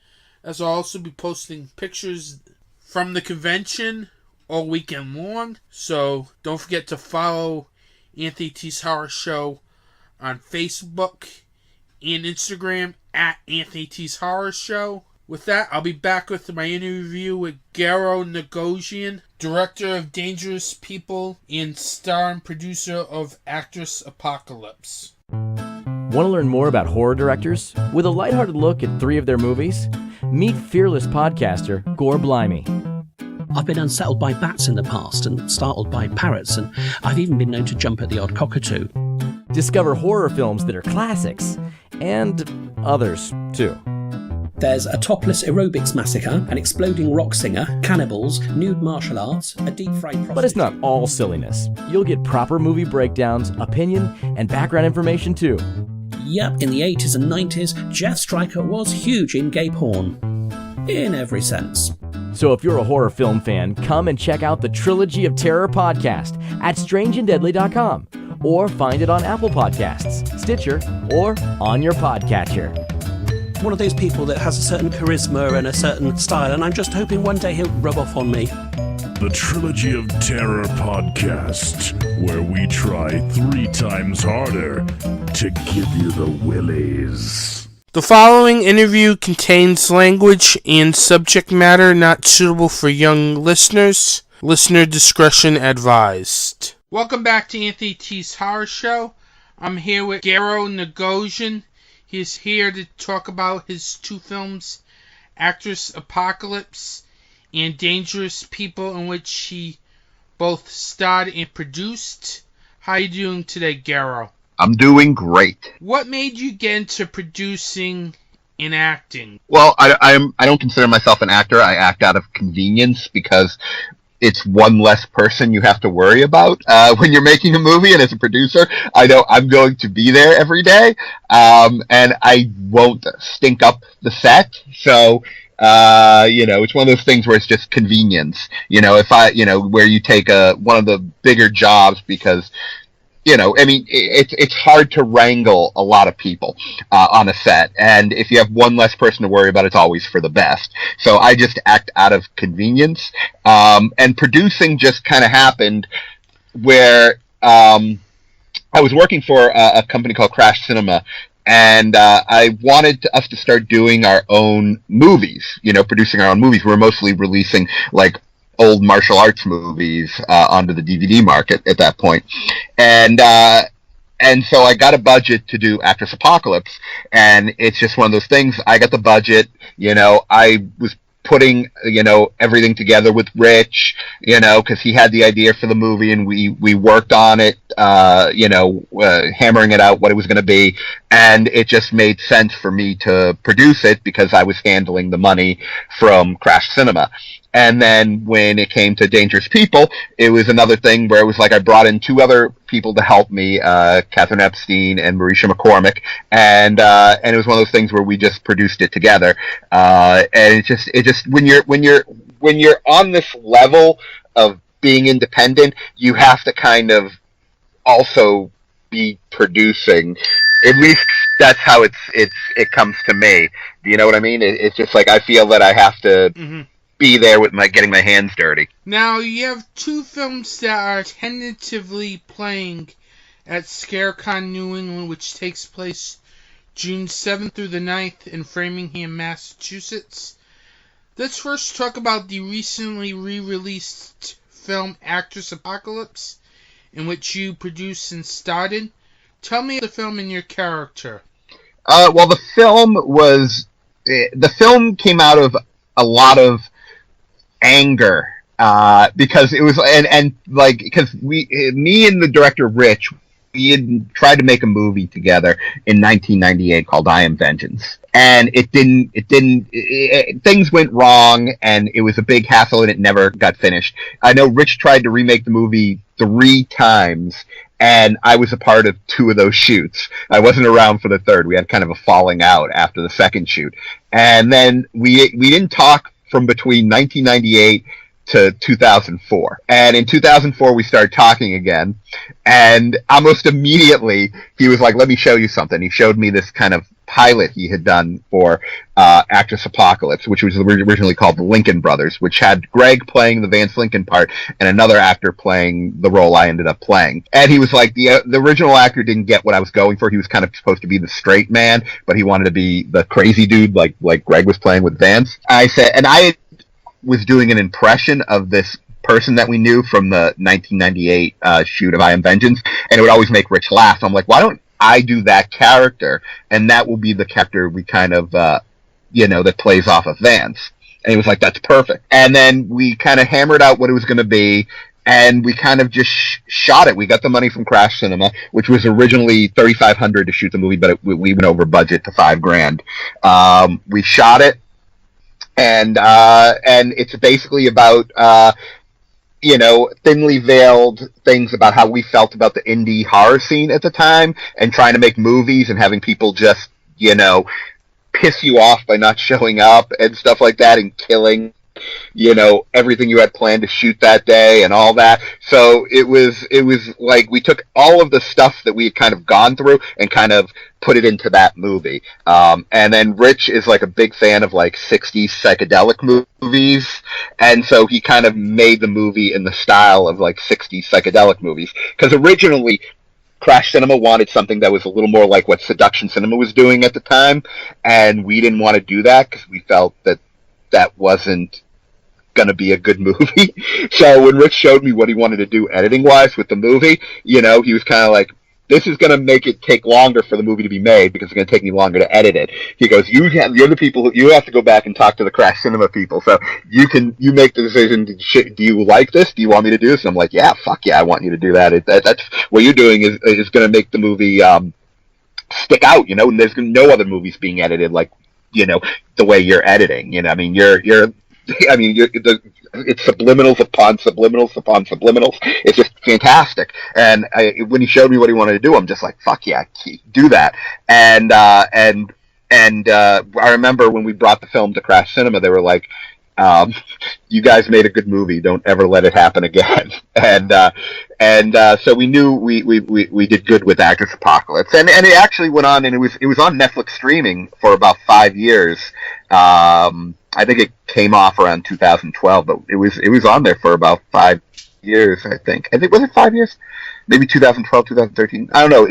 as I'll also be posting pictures from the convention all weekend long. So don't forget to follow Anthony T's Horror Show on Facebook and Instagram at Anthony T's Horror Show. With that, I'll be back with my interview with Garo Nigoghossian, director of Dangerous People and star and producer of Actress Apocalypse. Want to learn more about horror directors? With a lighthearted look at 3 of their movies? Meet fearless podcaster Gore Blimey. I've been unsettled by bats in the past and startled by parrots, and I've even been known to jump at the odd cockatoo. Discover horror films that are classics, and others, too. There's a topless aerobics massacre, an exploding rock singer, cannibals, nude martial arts, a deep-fried prostitute. But it's not all silliness. You'll get proper movie breakdowns, opinion, and background information, too. Yep, in the 80s and 90s, Jeff Stryker was huge in gay porn. In every sense. So if you're a horror film fan, come and check out the Trilogy of Terror podcast at strangeanddeadly.com, or find it on Apple Podcasts, Stitcher, or on your podcatcher. One of those people that has a certain charisma and a certain style, and I'm just hoping one day he'll rub off on me. The Trilogy of Terror podcast, where we try 3 times harder to give you the willies. The following interview contains language and subject matter not suitable for young listeners. Listener discretion advised. Welcome back to Anthony T's Horror Show. I'm here with Garo Nigoghossian. He's here to talk about his 2 films, Actress Apocalypse and Dangerous People, in which he both starred and produced. How are you doing today, Garo? I'm doing great. What made you get into producing and acting? Well, I don't consider myself an actor. I act out of convenience because it's one less person you have to worry about when you're making a movie. And as a producer, I know I'm going to be there every day, and I won't stink up the set. So, it's one of those things where it's just convenience. If where you take one of the bigger jobs because, it's hard to wrangle a lot of people on a set, and if you have one less person to worry about, it's always for the best. So I just act out of convenience, and producing just kind of happened where I was working for a company called Crash Cinema, and I wanted us to start doing our own movies, producing our own movies. We were mostly releasing, like, old martial arts movies onto the DVD market at that point. And so I got a budget to do Actress Apocalypse, and it's just one of those things. I got the budget, I was putting, everything together with Rich, because he had the idea for the movie, and we worked on it, hammering it out what it was going to be, and it just made sense for me to produce it because I was handling the money from Crash Cinema. And then when it came to Dangerous People, it was another thing where it was like I brought in 2 other people to help me, Catherine Epstein and Marisha McCormick, and it was one of those things where we just produced it together. And it just when you're on this level of being independent, you have to kind of also be producing. At least that's how it comes to me. Do you know what I mean? It's just like I feel that I have to be there with getting my hands dirty. Now, you have 2 films that are tentatively playing at ScareCon New England, which takes place June 7th through the 9th in Framingham, Massachusetts. Let's first talk about the recently re-released film Actress Apocalypse, in which you produced and starred in. Tell me the film and your character. Well, the film came out of a lot of anger, because it was, because me and the director Rich, we had tried to make a movie together in 1998 called I Am Vengeance, and things went wrong, and it was a big hassle, and it never got finished. I know Rich tried to remake the movie 3 times, and I was a part of 2 of those shoots. I wasn't around for the 3rd. We had kind of a falling out after the 2nd shoot, and then we didn't talk from between 1998 to 2004. And in 2004, we started talking again. And almost immediately, he was like, let me show you something. He showed me this kind of pilot he had done for Actress Apocalypse, which was originally called The Lincoln Brothers, which had Greg playing the Vance Lincoln part and another actor playing the role I ended up playing. And he was like, the original actor didn't get what I was going for. He was kind of supposed to be the straight man, but he wanted to be the crazy dude like Greg was playing with Vance. I said, and I was doing an impression of this person that we knew from the 1998 shoot of I Am Vengeance, and it would always make Rich laugh. I'm like, why don't I do that character, and that will be the character we kind of, that plays off of Vance. And he was like, that's perfect. And then we kind of hammered out what it was going to be, and we kind of just shot it. We got the money from Crash Cinema, which was originally $3,500 to shoot the movie, but we went over budget to $5,000. We shot it, and it's basically about thinly veiled things about how we felt about the indie horror scene at the time, and trying to make movies and having people just piss you off by not showing up and stuff like that, and killing everything you had planned to shoot that day and all that. So it was like we took all of the stuff that we had kind of gone through and kind of put it into that movie. And then Rich is like a big fan of like 60s psychedelic movies, and so he kind of made the movie in the style of like 60s psychedelic movies, because originally Crash Cinema wanted something that was a little more like what Seduction Cinema was doing at the time, and we didn't want to do that because we felt that wasn't going to be a good movie. So when Rich showed me what he wanted to do editing-wise with the movie, he was kind of like, this is going to make it take longer for the movie to be made because it's going to take me longer to edit it. He goes, you're the people you have to go back and talk to the Crash Cinema people. So you make the decision. Do you like this? Do you want me to do this? And I'm like, yeah, fuck yeah, I want you to do that. That's what you're doing is going to make the movie stick out. And there's no other movies being edited like the way you're editing. It's subliminals upon subliminals upon subliminals. It's just fantastic. And when he showed me what he wanted to do, I'm just like, fuck yeah, do that. And I remember when we brought the film to Crash Cinema, they were like, you guys made a good movie. Don't ever let it happen again. So we knew we did good with Actress Apocalypse, and it actually went on, and it was on Netflix streaming for about 5 years. I think it came off around 2012, but it was on there for about years, I think. Was it 5 years? Maybe 2012, 2013. I don't know.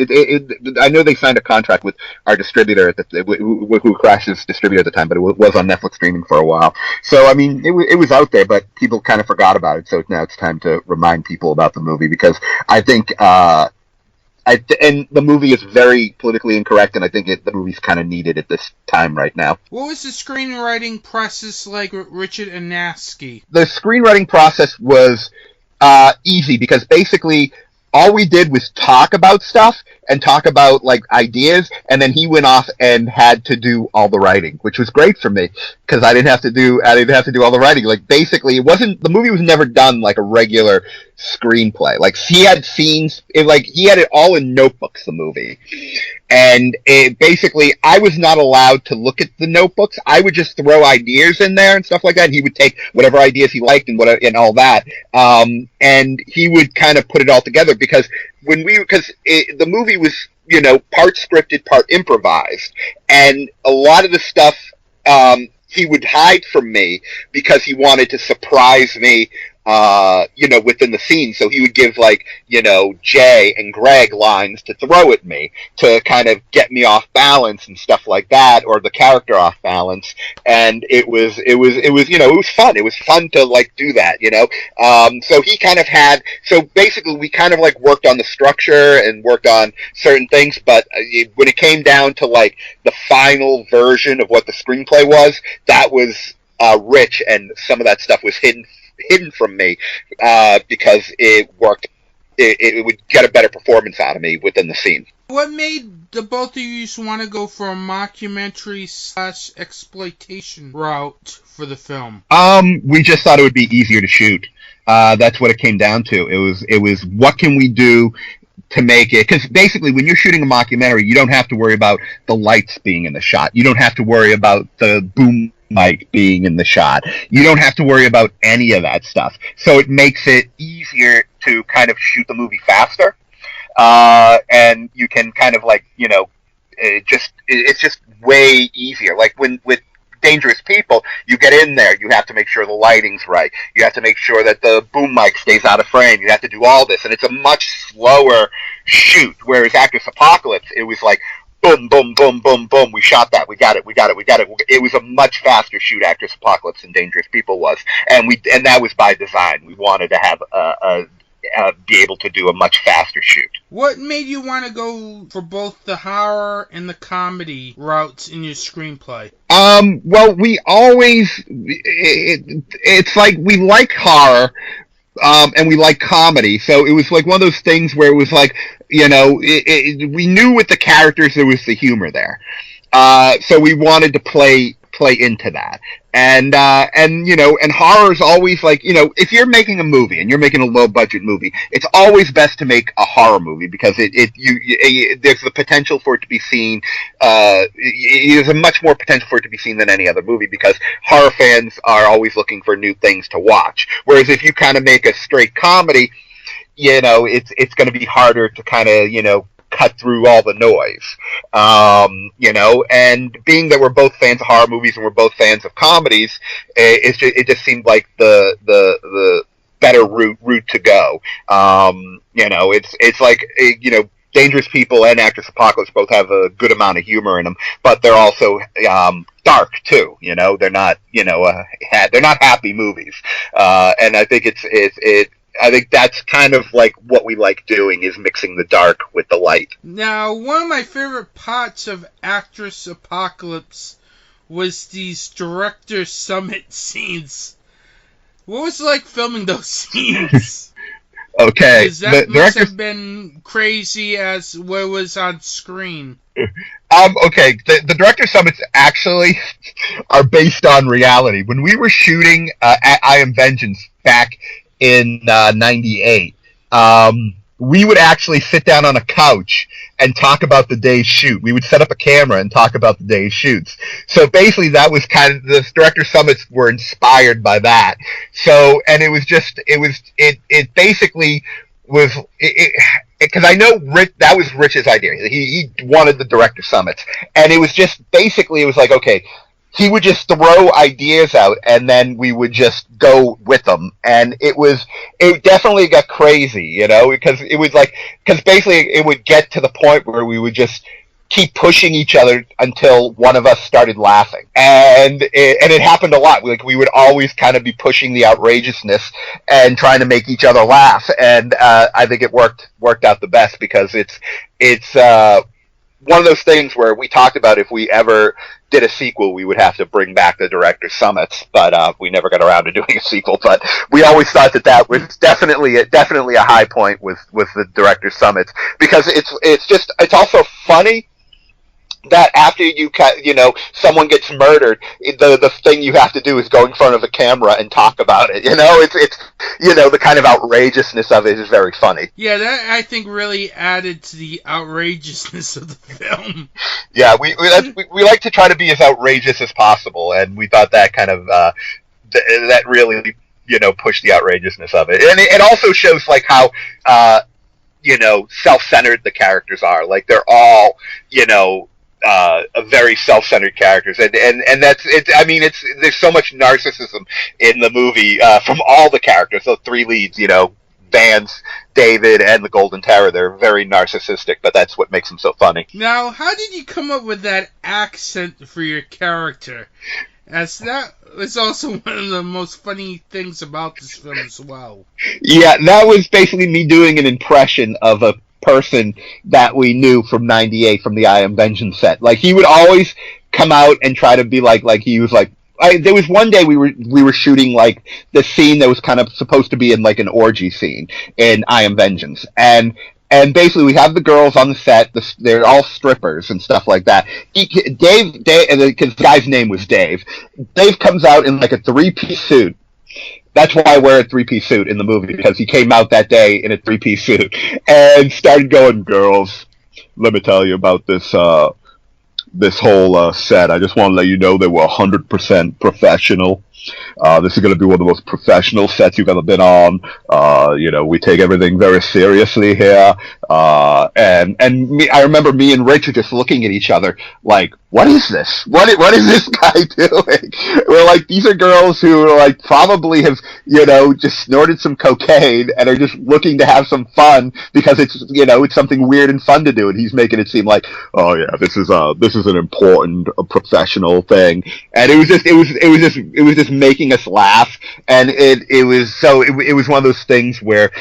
I know they signed a contract with our distributor who Crash's distributor at the time, but it was on Netflix streaming for a while. So I mean, it was out there, but people kind of forgot about it. So now it's time to remind people about the movie, because I think and the movie is very politically incorrect, and I think the movie's kind of needed at this time right now. What was the screenwriting process like with Richard Anaski? The screenwriting process was easy, because basically all we did was talk about stuff and talk about like ideas, and then he went off and had to do all the writing, which was great for me, because I didn't have to do all the writing. Like, basically, the movie was never done like a regular screenplay. Like, he had scenes, he had it all in notebooks, the movie. And basically, I was not allowed to look at the notebooks. I would just throw ideas in there and stuff like that, and he would take whatever ideas he liked and all that. And he would kind of put it all together, because the movie was, part scripted, part improvised. And a lot of the stuff he would hide from me because he wanted to surprise me within the scene. So he would give Jay and Greg lines to throw at me to kind of get me off balance and stuff like that, or the character off balance. And it was fun. It was fun to do that, So he kind of so basically we kind of worked on the structure and worked on certain things, but when it came down to the final version of what the screenplay was, that was Rich, and some of that stuff was hidden from me because it worked. It would get a better performance out of me within the scene. What made the both of you want to go for a mockumentary/exploitation route for the film? We just thought it would be easier to shoot. That's what it came down to. It was what can we do to make it, because basically when you're shooting a mockumentary, you don't have to worry about the lights being in the shot. You don't have to worry about the boom mic being in the shot. You don't have to worry about any of that stuff. So it makes it easier to kind of shoot the movie faster. And you can kind of it's just way easier. Like with Dangerous People, you get in there, you have to make sure the lighting's right. You have to make sure that the boom mic stays out of frame. You have to do all this, and it's a much slower shoot. Whereas Actress Apocalypse, it was like, boom, boom, boom, boom, boom. We shot that. We got it. It was a much faster shoot, Actress Apocalypse, than Dangerous People was, and that was by design. We wanted to have be able to do a much faster shoot. What made you want to go for both the horror and the comedy routes in your screenplay? Well, we always it's like we like horror. And we like comedy, so it was one of those things where it was we knew with the characters there was the humor there, so we wanted to play into that, and horror is always if you're making a movie and you're making a low budget movie, it's always best to make a horror movie, because there's the potential for it to be seen. There's a much more potential for it to be seen than any other movie, because horror fans are always looking for new things to watch. Whereas if you kind of make a straight comedy, it's going to be harder to kind of cut through all the noise, and being that we're both fans of horror movies and we're both fans of comedies, it just seemed like the better route to go. It's like, Dangerous People and Actress Apocalypse both have a good amount of humor in them, but they're also dark too. They're not they're not happy movies, and I think I think that's kind of what we like doing, is mixing the dark with the light. Now, one of my favorite parts of Actress Apocalypse was these director summit scenes. What was it like filming those scenes? Okay. Because that must have been crazy as what was on screen. Okay, the director summits actually are based on reality. When we were shooting I Am Vengeance back in 98, we would actually sit down on a couch and talk about the day's shoot. We would set up a camera and talk about the day's shoots. So basically that was kind of, the director summits were inspired by that. So, and it basically was, because I know that was Rich's idea. He wanted the director summits. And it was just, basically it was like, okay, he would just throw ideas out, and then we would just go with them. And it definitely got crazy, you know, because basically it would get to the point where we would just keep pushing each other until one of us started laughing. And it happened a lot. We would always kind of be pushing the outrageousness and trying to make each other laugh. And I think it worked out the best, because it's one of those things where we talked about if we ever did a sequel, we would have to bring back the director's summits, but we never got around to doing a sequel. But we always thought that was definitely a high point with the director's summits, because it's also funny that after someone gets murdered, the thing you have to do is go in front of a camera and talk about it. You know, it's the kind of outrageousness of it is very funny. Yeah, that I think really added to the outrageousness of the film. Yeah, we like to try to be as outrageous as possible, and we thought that kind of that really pushed the outrageousness of it, and it also shows like how self-centered the characters are. Like they're all very self-centered characters, and that's it. I mean, there's so much narcissism in the movie from all the characters. So 3 leads, Vance, David, and the Golden Terror. They're very narcissistic, but that's what makes them so funny. Now, how did you come up with that accent for your character? As that is also one of the most funny things about this film as well. Yeah, that was basically me doing an impression of a person that we knew from '98 from the I Am Vengeance set. Like he would always come out and try to be like he was like. There was one day we were shooting like the scene that was kind of supposed to be in like an orgy scene in I Am Vengeance, and basically we have the girls on the set. They're all strippers and stuff like that. Dave, because the guy's name was Dave. Dave comes out in like a 3-piece suit. That's why I wear a 3-piece suit in the movie, because he came out that day in a 3-piece suit and started going, "Girls, let me tell you about this whole set. I just want to let you know that we're 100% professional. This is going to be one of the most professional sets you've ever been on. We take everything very seriously here." I remember me and Rich are just looking at each other like, what is this? What is this guy doing? We're like, these are girls who are like probably have, just snorted some cocaine and are just looking to have some fun because it's something weird and fun to do. And he's making it seem like, oh yeah, this is an important professional thing. And it was just making us laugh. And it was one of those things where,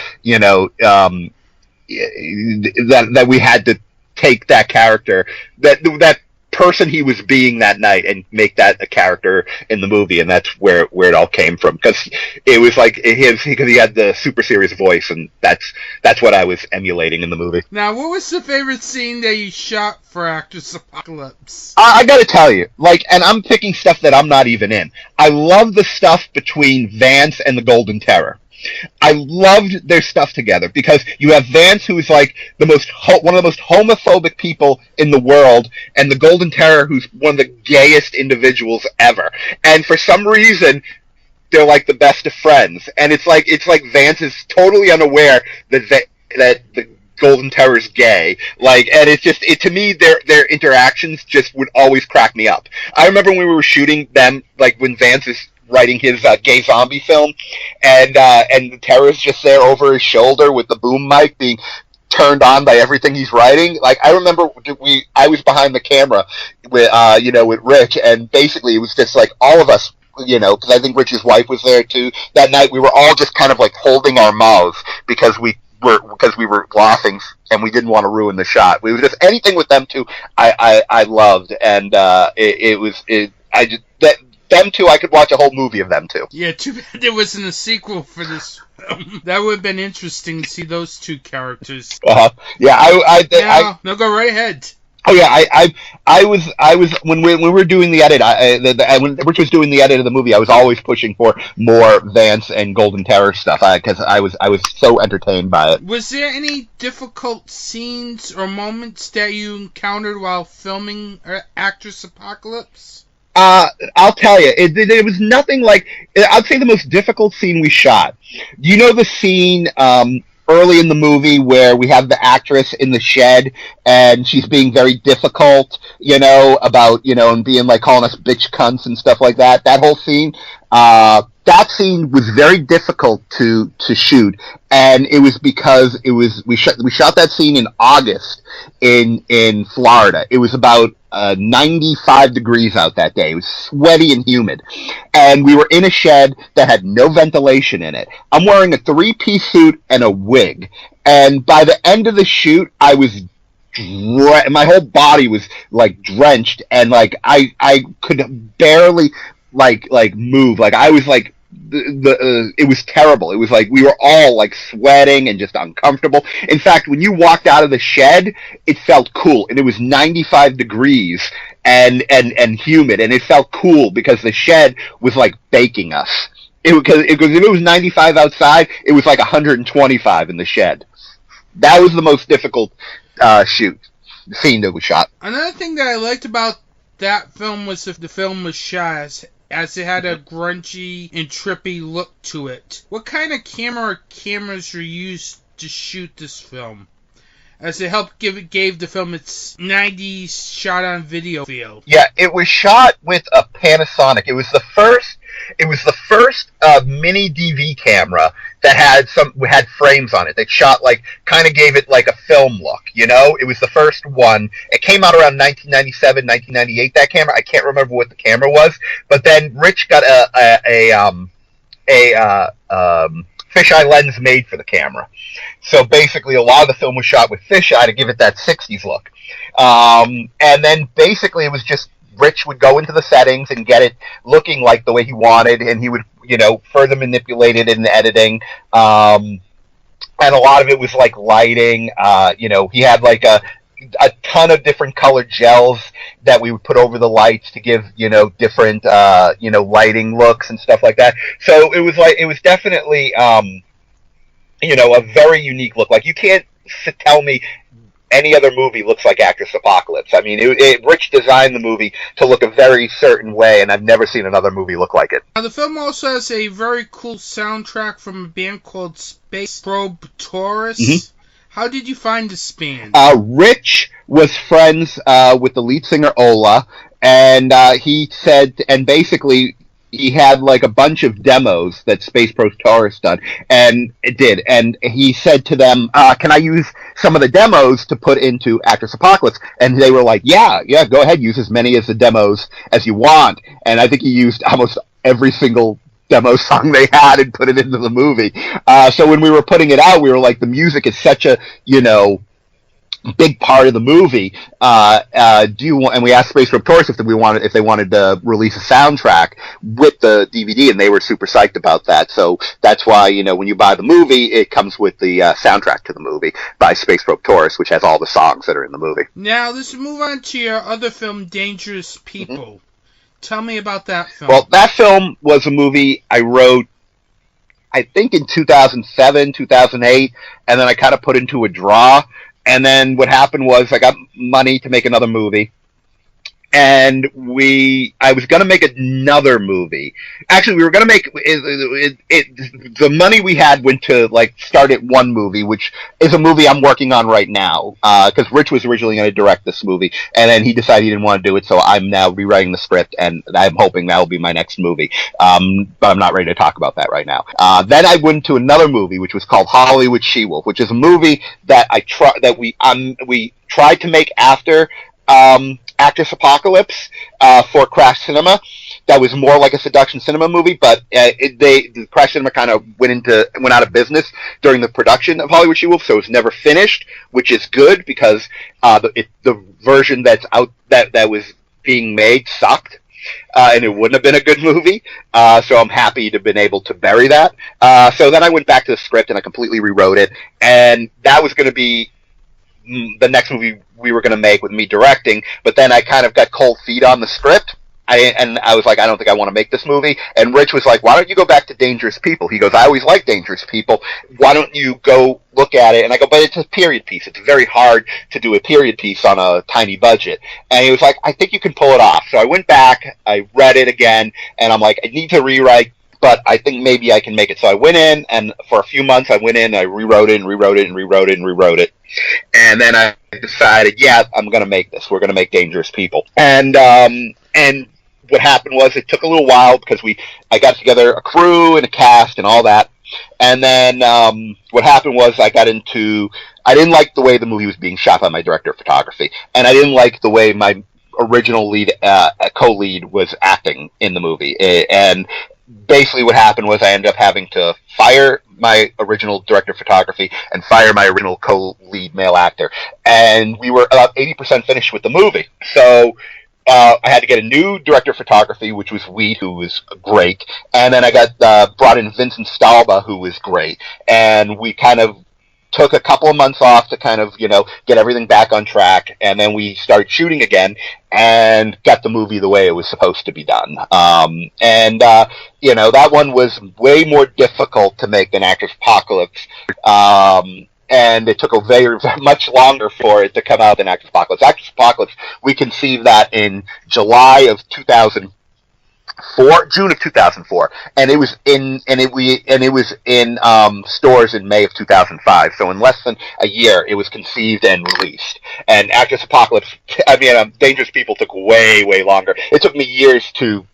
that we had to take that character, that person he was being that night, and make that a character in the movie, and that's where it all came from, because it was like because he had the super serious voice, and that's what I was emulating in the movie. Now, what was the favorite scene that you shot for Actors Apocalypse? I gotta tell you, and I'm picking stuff that I'm not even in. I love the stuff between Vance and the Golden Terror. I loved their stuff together, because you have Vance, who is like one of the most homophobic people in the world, and the Golden Terror, who's one of the gayest individuals ever. And for some reason, they're like the best of friends. And it's like Vance is totally unaware that the Golden Terror's gay. And it's just, to me, their interactions just would always crack me up. I remember when we were shooting them, when Vance is writing his gay zombie film, and the Terror's just there over his shoulder with the boom mic being turned on by everything he's writing. I remember I was behind the camera with Rich, and basically it was just like all of us, because I think Rich's wife was there too that night. We were all just kind of like holding our mouths because we were laughing, and we didn't want to ruin the shot. We were just anything with them two. I loved, and them two, I could watch a whole movie of them two. Yeah, too bad there wasn't a sequel for this film. That would have been interesting to see those two characters. Yeah, no, go right ahead. Oh yeah, I was when we were doing the edit. When Rich was doing the edit of the movie, I was always pushing for more Vance and Golden Terror stuff, because I was so entertained by it. Was there any difficult scenes or moments that you encountered while filming Actress Apocalypse? I'll tell you, it was nothing like. I'd say the most difficult scene we shot. Do you know the scene early in the movie where we have the actress in the shed and she's being very difficult, about, and being like calling us bitch cunts and stuff like that. That whole scene, that scene was very difficult to shoot, and it was because we shot that scene in August in Florida. It was about 95 degrees out that day. It was sweaty and humid, and we were in a shed that had no ventilation in it. I'm wearing a 3-piece suit and a wig, and by the end of the shoot, I was my whole body was like drenched, and like I could barely like move. Like I was like it was terrible. It was like we were all like sweating and just uncomfortable. In fact, when you walked out of the shed, it felt cool, and it was 95 degrees and humid, and it felt cool because the shed was like baking us. Because if it was 95 outside, it was like 125 in the shed. That was the most difficult scene that was shot. Another thing that I liked about that film was the film was shot as it had a grungy and trippy look to it. What kind of cameras were used to shoot this film, as it helped gave the film its 90s shot on video feel? Yeah, it was shot with a Panasonic. It was the first mini DV camera that had frames on it. That shot kind of gave it like a film look, It was the first one. It came out around 1997, 1998. That camera, I can't remember what the camera was, but then Rich got a fisheye lens made for the camera. So basically, a lot of the film was shot with fisheye to give it that 60s look. And then basically, it was just Rich would go into the settings and get it looking like the way he wanted, and he would, further manipulate it in the editing. And a lot of it was like lighting. He had like a ton of different colored gels that we would put over the lights to give, different, lighting looks and stuff like that. So it was definitely, a very unique look. Like, you can't tell me any other movie looks like Actress Apocalypse. I mean, Rich designed the movie to look a very certain way, and I've never seen another movie look like it. Now, the film also has a very cool soundtrack from a band called Space Probe Taurus. Mm-hmm. How did you find this band? Rich was friends with the lead singer Ola, and he said, and basically he had like a bunch of demos that Space Probe Taurus done, and it did. And he said to them, "Can I use some of the demos to put into Actress Apocalypse?" And they were like, "Yeah, go ahead, use as many of the demos as you want." And I think he used almost every single demo song they had and put it into the movie. So when we were putting it out, we were like, the music is such a, big part of the movie. Do you want? And we asked Space Probe Taurus if they wanted to release a soundtrack with the DVD, and they were super psyched about that. So that's why, when you buy the movie, it comes with the soundtrack to the movie by Space Probe Taurus, which has all the songs that are in the movie. Now let's move on to your other film, Dangerous People. Mm-hmm. Tell me about that film. Well, that film was a movie I wrote, I think, in 2007, 2008, and then I kind of put into a draw. And then what happened was I got money to make another movie, and I was going to make another movie. Actually, we were going to make the money we had went to start at one movie, which is a movie I'm working on right now, because Rich was originally going to direct this movie, and then he decided he didn't want to do it, so I'm now rewriting the script, and I'm hoping that will be my next movie. But I'm not ready to talk about that right now. Then I went to another movie, which was called Hollywood She-Wolf, which is a movie that we tried to make after Actress Apocalypse for Crash Cinema. That was more like a seduction cinema movie, but the Crash Cinema kind of went out of business during the production of Hollywood She-Wolf, so it was never finished, which is good because the version that's out that was being made sucked. And it wouldn't have been a good movie, so I'm happy to have been able to bury that. So then I went back to the script and I completely rewrote it, and that was going to be the next movie we were going to make with me directing, but then I kind of got cold feet on the script, and I was like, I don't think I want to make this movie. And Rich was like, why don't you go back to Dangerous People? He goes, I always liked Dangerous People. Why don't you go look at it? And I go, but it's a period piece. It's very hard to do a period piece on a tiny budget. And he was like, I think you can pull it off. So I went back, I read it again, and I'm like, I need to rewrite but I think maybe I can make it. So I went in, and for a few months I went in, I rewrote it, and then I decided, yeah, I'm going to make this. We're going to make Dangerous People. And what happened was it took a little while because I got together a crew and a cast and all that. And then what happened was I didn't like the way the movie was being shot by my director of photography, and I didn't like the way my original lead, co-lead was acting in the movie. And basically what happened was I ended up having to fire my original director of photography and fire my original co-lead male actor. And we were about 80% finished with the movie. So I had to get a new director of photography, which was Wheat, who was great. And then I got brought in Vincent Stalba, who was great. And we kind of took a couple of months off to kind of, get everything back on track. And then we started shooting again and got the movie the way it was supposed to be done. That one was way more difficult to make than Actors Apocalypse. And it took a very much longer for it to come out than Actors Apocalypse. Actors Apocalypse, we conceived that in July of 2004, June of 2004, and it was in stores in May of 2005. So in less than a year, it was conceived and released. And Actors Apocalypse, Dangerous People took way longer. It took me years to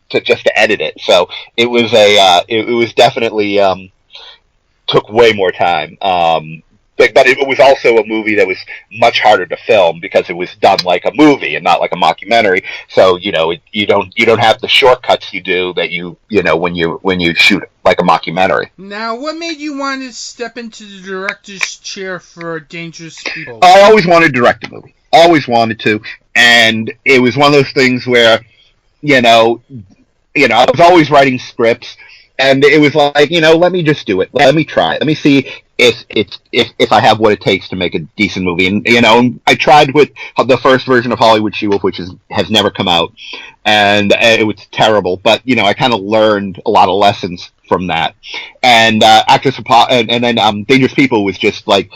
edit it. So it was it was definitely took way more time. But it was also a movie that was much harder to film because it was done like a movie and not like a mockumentary. So you don't have the shortcuts you do that when you shoot like a mockumentary. Now, what made you want to step into the director's chair for Dangerous People? I always wanted to direct a movie. Always wanted to, and it was one of those things where I was always writing scripts. And it was like, let me just do it. Let me try it. Let me see if I have what it takes to make a decent movie. And I tried with the first version of Hollywood She-Wolf, which has never come out, and it was terrible. But I kind of learned a lot of lessons from that. And then Dangerous People was just like,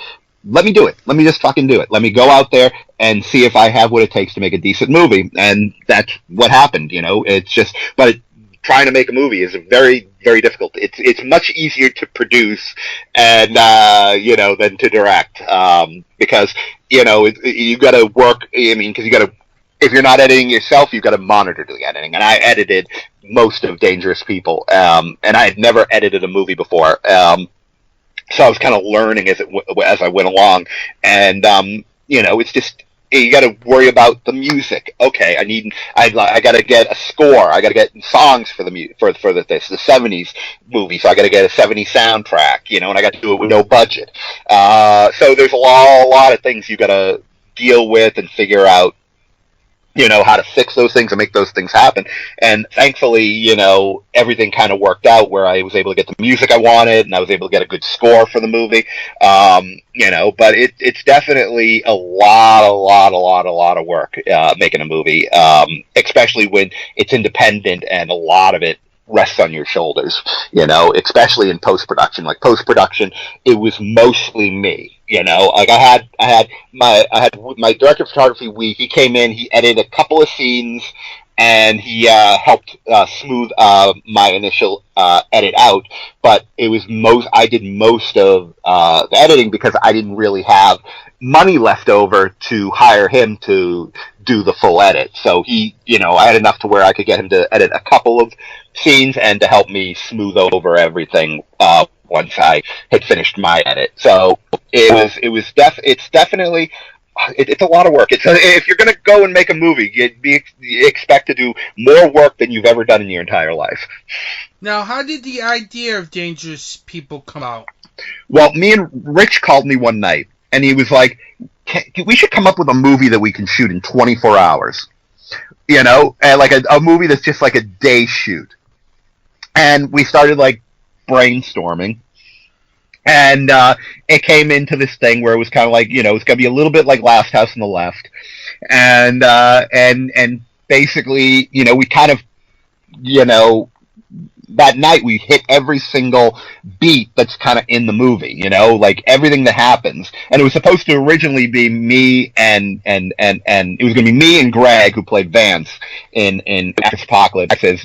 let me do it. Let me just fucking do it. Let me go out there and see if I have what it takes to make a decent movie. And that's what happened. It's just, trying to make a movie is very, very difficult. It's much easier to produce and than to direct because you got to work. Because you got to, if you're not editing yourself, you got to monitor the editing. And I edited most of Dangerous People, and I had never edited a movie before, so I was kind of learning as I went along. And it's just. You got to worry about the music. Okay, I got to get a score. I got to get songs for the 70s movie. So I got to get a 70s soundtrack, and I got to do it with no budget. So there's a lot of things you got to deal with and figure out, how to fix those things and make those things happen. And thankfully, everything kind of worked out where I was able to get the music I wanted and I was able to get a good score for the movie. But it's definitely a lot of work, making a movie, especially when it's independent and a lot of it rests on your shoulders, especially in post-production. Like post-production, it was mostly me, like I had my director of photography, he came in, he edited a couple of scenes and he helped smooth my initial edit out, but I did most of the editing because I didn't really have money left over to hire him to do the full edit. So I had enough to where I could get him to edit a couple of scenes and to help me smooth over everything once I had finished my edit. So it's definitely it's a lot of work. If you're going to go and make a movie, you expect to do more work than you've ever done in your entire life. Now, how did the idea of Dangerous People come out? Well, me and Rich called me one night, and he was like, we should come up with a movie that we can shoot in 24 hours. And like a movie that's just like a day shoot. And we started like brainstorming. And it came into this thing where it was kind of like, it's going to be a little bit like Last House on the Left. And basically, we kind of, that night we hit every single beat that's kind of in the movie, like everything that happens. And it was supposed to originally be me and it was going to be me and Greg, who played Vance in Actors Apocalypse. Says,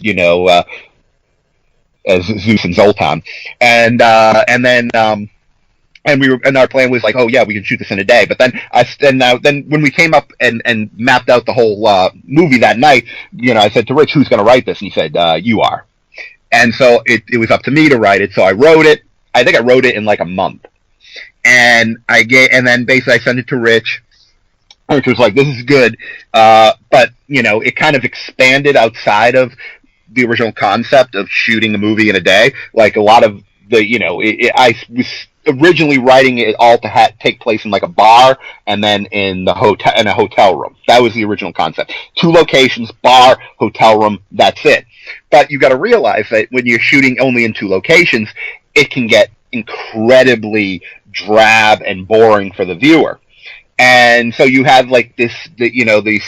as Zeus and Zoltan, and then our plan was like, oh yeah, we can shoot this in a day. But then when we came up and mapped out the whole movie that night, I said to Rich, who's going to write this? And he said, you are. And so it was up to me to write it. So I wrote it. I think I wrote it in like a month. And then basically I sent it to Rich. Rich was like, this is good. But, it kind of expanded outside of the original concept of shooting a movie in a day. Like a lot of I was originally writing it all to take place in like a bar and then in a hotel room. That was the original concept. 2 locations, bar, hotel room, that's it. But you got to realize that when you're shooting only in 2 locations, it can get incredibly drab and boring for the viewer. And so you have like these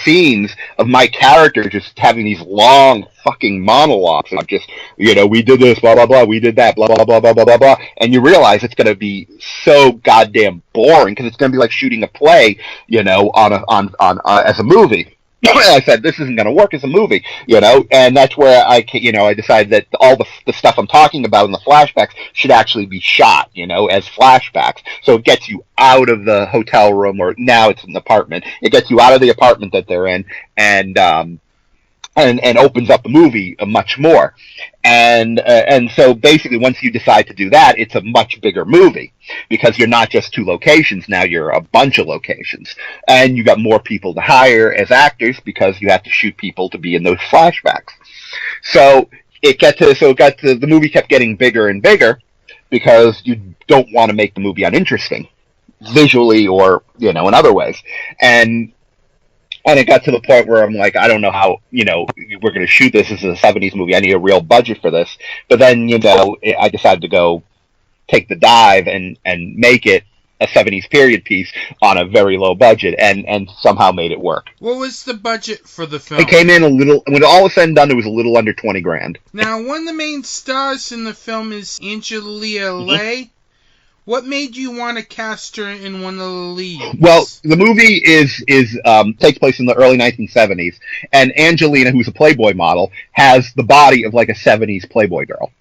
scenes of my character just having these long fucking monologues of just, we did this, blah, blah, blah, we did that, blah, blah, blah, blah, blah, blah, blah. And you realize it's going to be so goddamn boring because it's going to be like shooting a play, as a movie. I said, this isn't going to work as a movie, and that's where I decided that all the stuff I'm talking about in the flashbacks should actually be shot, as flashbacks. So it gets you out of the hotel room, or now it's an apartment. It gets you out of the apartment that they're in, and opens up the movie much more. And so basically once you decide to do that, it's a much bigger movie because you're not just 2 locations. Now you're a bunch of locations, and you got more people to hire as actors because you have to shoot people to be in those flashbacks. So the movie kept getting bigger and bigger because you don't want to make the movie uninteresting visually or, in other ways. And it got to the point where I'm like, I don't know how, we're going to shoot this. This is a 70s movie. I need a real budget for this. But then, I decided to go take the dive and make it a 70s period piece on a very low budget and somehow made it work. What was the budget for the film? It came in when all was said and done, it was a little under $20,000. Now, one of the main stars in the film is Angelina Lay. What made you want to cast her in one of the leads? Well, the movie takes place in the early 1970s, and Angelina, who's a Playboy model, has the body of like a 70s Playboy girl.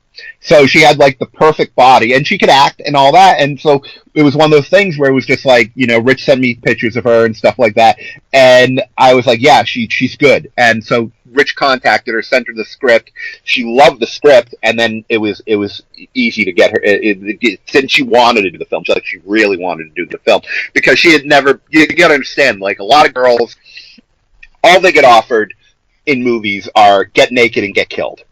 So she had like the perfect body, and she could act and all that, and so it was one of those things where it was just like, Rich sent me pictures of her and stuff like that, and I was like, yeah, she's good. And so Rich contacted her, sent her the script. She loved the script, and then it was easy to get her. Since she wanted to do the film, she really wanted to do the film because she had never. You got to understand, like a lot of girls, all they get offered in movies are get naked and get killed,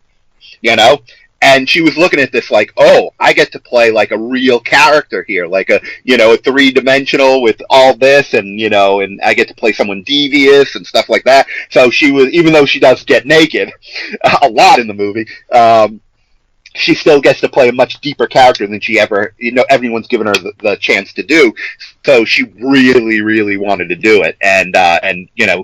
And she was looking at this like, oh, I get to play like a real character here, like a 3-dimensional with all this, and and I get to play someone devious and stuff like that. So she was, even though she does get naked a lot in the movie, she still gets to play a much deeper character than she ever, everyone's given her the chance to do. So she really, really wanted to do it. And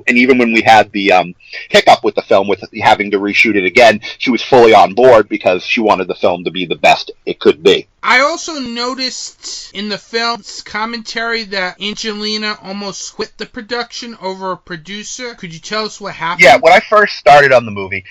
even when we had the hiccup with the film, with having to reshoot it again, she was fully on board because she wanted the film to be the best it could be. I also noticed in the film's commentary that Angelina almost quit the production over a producer. Could you tell us what happened? Yeah, when I first started on the movie,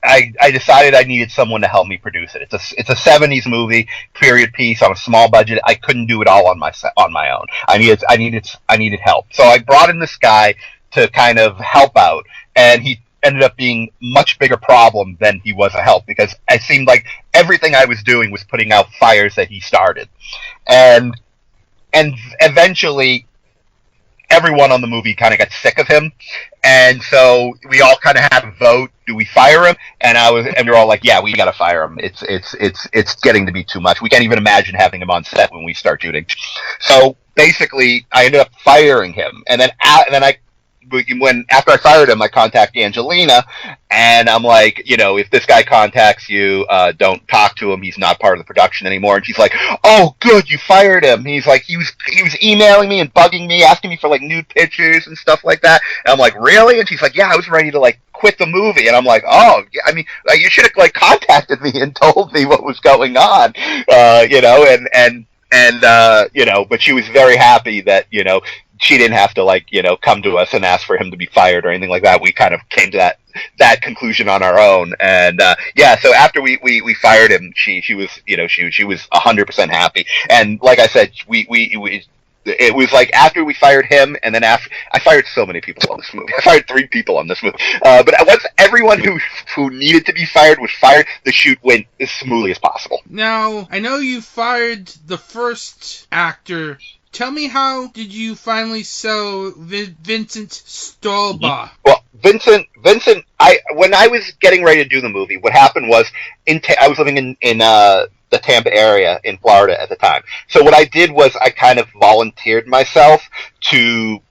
I decided I needed someone to help me produce it. It's a 70s movie, period piece on a small budget. I couldn't do it all on my own. I needed help. So I brought in this guy to kind of help out, and he ended up being much bigger problem than he was a help because it seemed like everything I was doing was putting out fires that he started, and eventually everyone on the movie kind of got sick of him, and so we all kind of had a vote: do we fire him? And we were all like, yeah, we got to fire him. It's getting to be too much. We can't even imagine having him on set when we start shooting. So basically, I ended up firing him, and then after I fired him, I contacted Angelina, and I'm like, if this guy contacts you, don't talk to him. He's not part of the production anymore. And she's like, oh, good, you fired him. He's like, he was emailing me and bugging me, asking me for like nude pictures and stuff like that. And I'm like, really? And she's like, yeah, I was ready to like quit the movie. And I'm like, oh, I mean, you should have like contacted me and told me what was going on, And but she was very happy that she didn't have to come to us and ask for him to be fired or anything like that. We kind of came to that conclusion on our own. And so after we fired him, she was she was 100% happy. And like I said, it was like after we fired him, and then after I fired so many people on this movie. I fired 3 people on this movie. But once everyone who needed to be fired was fired, the shoot went as smoothly as possible. Now, I know you fired the first actor. Tell me, how did you finally sell Vincent Stolba? Well, Vincent, when I was getting ready to do the movie, what happened was I was living in the Tampa area in Florida at the time. So what I did was I kind of volunteered myself to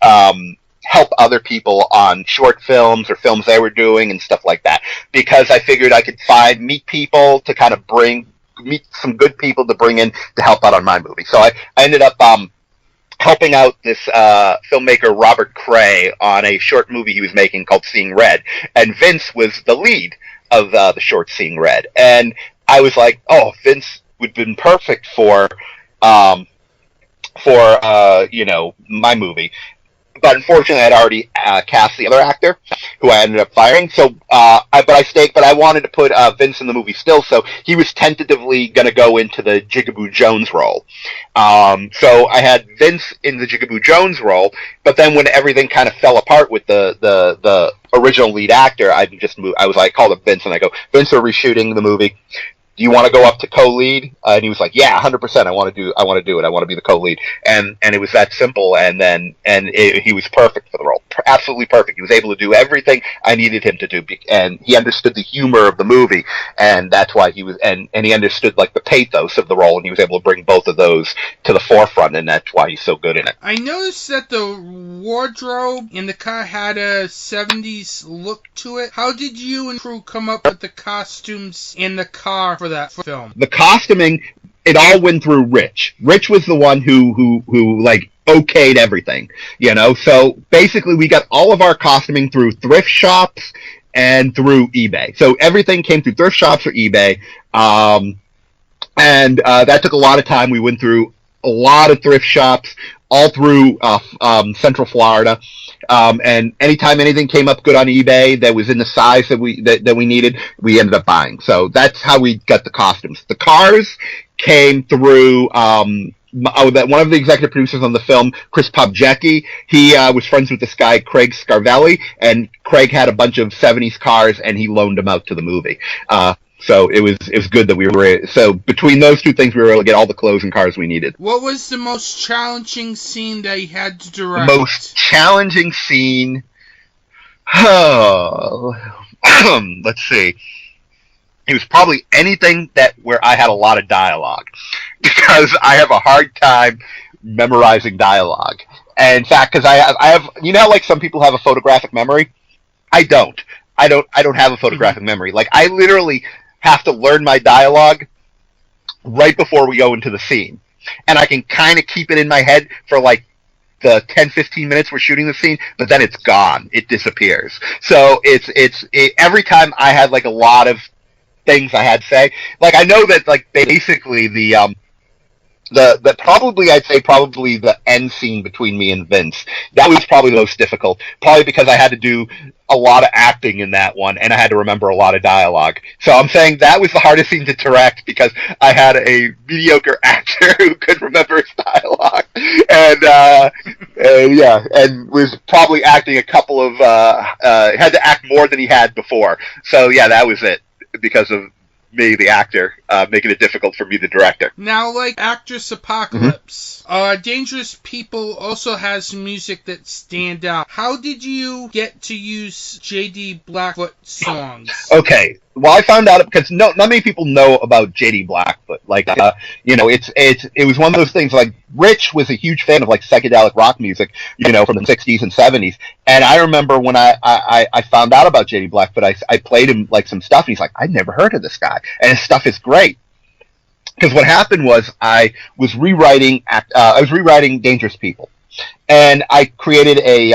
help other people on short films or films they were doing and stuff like that, because I figured I could meet people to kind of meet some good people to bring in to help out on my movie. So I ended up helping out this filmmaker Robert Cray on a short movie he was making called Seeing Red, and Vince was the lead of the short Seeing Red. And I was like, oh, Vince would have been perfect for my movie. But unfortunately, I'd already cast the other actor, who I ended up firing. So, but I wanted to put Vince in the movie still. So he was tentatively going to go into the Jigaboo Jones role. So I had Vince in the Jigaboo Jones role. But then when everything kind of fell apart with the original lead actor, I just moved. I was like, called up Vince and I go, Vince, we're reshooting the movie. Do you want to go up to co-lead? And he was like, yeah, 100%. I want to do it. I want to be the co-lead. And it was that simple. And he was perfect for the role. Absolutely perfect. He was able to do everything I needed him to do. And he understood the humor of the movie. And that's why he was, and he understood the pathos of the role. And he was able to bring both of those to the forefront. And that's why he's so good in it. I noticed that the wardrobe in the car had a 70s look to it. How did you and crew come up with the costumes in the car for that film? The costuming, it all went through Rich. Rich was the one who okayed everything, So basically, we got all of our costuming through thrift shops and through eBay. So everything came through thrift shops or eBay, and that took a lot of time. We went through a lot of thrift shops all through Central Florida. And anytime anything came up good on eBay that was in the size that we needed, we ended up buying. So that's how we got the costumes. The cars came through one of the executive producers on the film, Chris Pobjecki. He was friends with this guy, Craig Scarvelli, and Craig had a bunch of 70s cars, and he loaned them out to the movie. So it was good that so between those two things, we were able to get all the clothes and cars we needed. What was the most challenging scene that you had to direct? The most challenging scene? Oh, let's see. It was probably anything where I had a lot of dialogue, because I have a hard time memorizing dialogue. And in fact, because I have, how some people have a photographic memory? I don't have a photographic memory. I literally have to learn my dialogue right before we go into the scene. And I can kind of keep it in my head for the 10-15 minutes we're shooting the scene, but then it's gone. It disappears. So every time I had a lot of things I had to say. I know that basically the probably the end scene between me and Vince, that was probably the most difficult. Probably because I had to do a lot of acting in that one, and I had to remember a lot of dialogue. So I'm saying that was the hardest scene to direct, because I had a mediocre actor who couldn't remember his dialogue, and was probably acting a couple of had to act more than he had before. So yeah, that was it, because of me, the actor, making it difficult for me, the director. Now, Actress Apocalypse, Dangerous People also has music that stand out. How did you get to use J.D. Blackfoot songs? Okay, well, I found out because not many people know about J.D. Blackfoot. It was one of those things. Rich was a huge fan of psychedelic rock music, from the 60s and 70s. And I remember when I found out about J.D. Blackfoot, I played him some stuff, and he's like, I'd never heard of this guy, and his stuff is great. Because what happened was I was rewriting Dangerous People, and I created a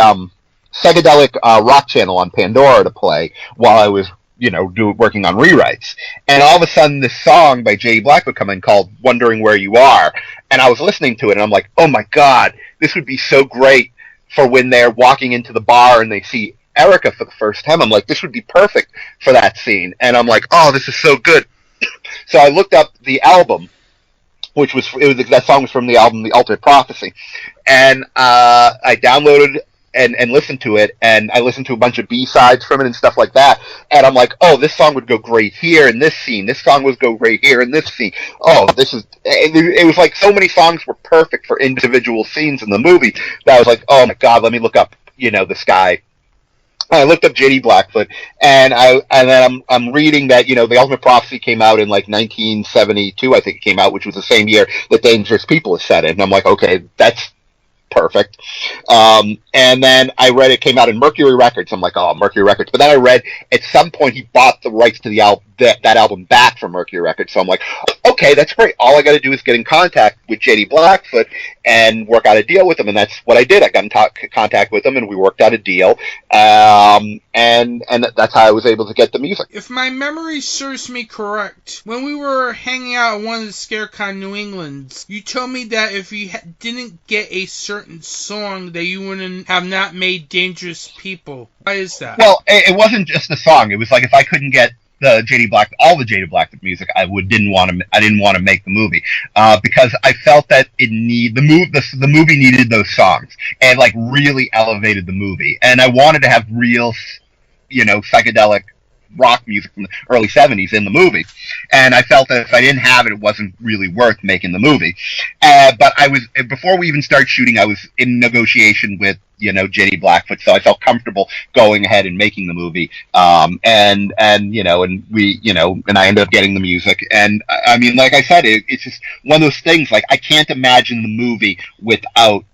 psychedelic rock channel on Pandora to play while I was working on rewrites. And all of a sudden, this song by J.D. Black would come in called "Wondering Where You Are," and I was listening to it, and I'm like, oh my god, this would be so great for when they're walking into the bar and they see Erica for the first time. I'm like, this would be perfect for that scene. And I'm like, oh, this is so good. So I looked up the album, that song was from the album The Ultimate Prophecy, and I downloaded and listened to it, and I listened to a bunch of B-sides from it and stuff like that, and I'm like, oh, this song would go great here in this scene, this song would go great here in this scene, it was like so many songs were perfect for individual scenes in the movie that I was like, oh my god, let me look up, this guy. I looked up J.D. Blackfoot, and then I'm reading that The Ultimate Prophecy came out in like 1972, I think it came out, which was the same year that Dangerous People is set in. And I'm like, okay, that's perfect. And then I read it came out in Mercury Records. I'm like, oh, Mercury Records. But then I read at some point he bought the rights to the that album back from Mercury Records. So I'm like, okay, that's great. All I got to do is get in contact with J.D. Blackfoot and work out a deal with him. And that's what I did. I got in contact with him, and we worked out a deal. And that's how I was able to get the music. If my memory serves me correct, when we were hanging out at one of the ScareCon New Englands, you told me that if you didn't get a certain song, that you wouldn't have not made Dangerous People. Why is that? Well, it wasn't just the song. It was like if I couldn't get all the J.D. Blackfoot music, I didn't want to make the movie because I felt that the movie needed those songs and like really elevated the movie, and I wanted to have real, psychedelic rock music from the early 70s in the movie, and I felt that if I didn't have it, it wasn't really worth making the movie. But before we even started shooting, I was in negotiation with J.D. Blackfoot, so I felt comfortable going ahead and making the movie. And I ended up getting the music. And I mean, like I said, it's just one of those things. Like I can't imagine the movie without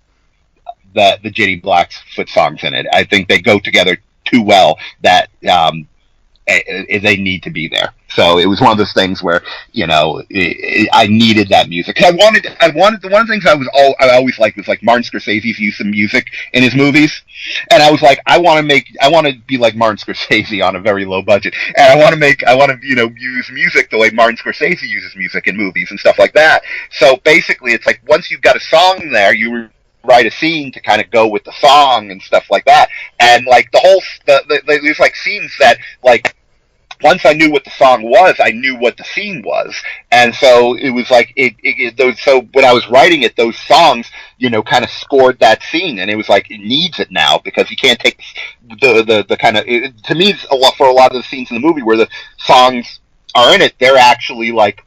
the J.D. Blackfoot songs in it. I think they go together too well that they need to be there. So it was one of those things where I needed that music. I wanted the one of the things I always liked was like Martin Scorsese's use of music in his movies, and I was like, I want to be like Martin Scorsese on a very low budget, and I want to use music the way Martin Scorsese uses music in movies and stuff like that. So basically, it's like once you've got a song there, you write a scene to kind of go with the song and stuff like that, and like there's like scenes that like once I knew what the song was, I knew what the scene was, and so it was like so when I was writing it, those songs kind of scored that scene, and it was like it needs it now because you can't take the kind of to me it's for a lot of the scenes in the movie where the songs are in it, they're actually like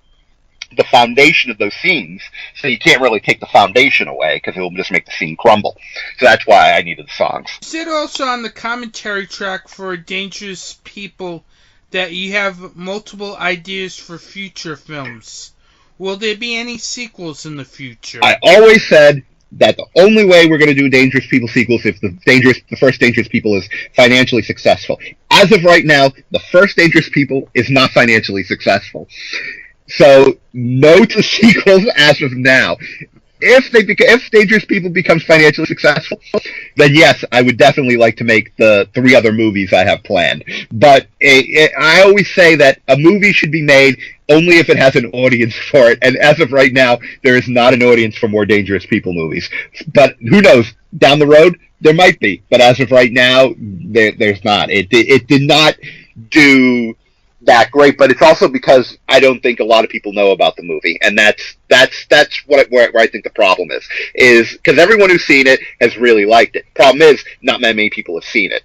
the foundation of those scenes, so you can't really take the foundation away because it will just make the scene crumble. So that's why I needed the songs. You said also on the commentary track for Dangerous People that you have multiple ideas for future films. Will there be any sequels in the future? I always said that the only way we're going to do Dangerous People sequels if the first Dangerous People is financially successful. As of right now, the first Dangerous People is not financially successful. So, no to sequels as of now. If Dangerous People becomes financially successful, then yes, I would definitely like to make the 3 other movies I have planned. But I always say that a movie should be made only if it has an audience for it. And as of right now, there is not an audience for more Dangerous People movies. But who knows? Down the road, there might be. But as of right now, there's not. It did not do that great, but it's also because I don't think a lot of people know about the movie, and that's where I think the problem is because everyone who's seen it has really liked it. Problem is, not many people have seen it,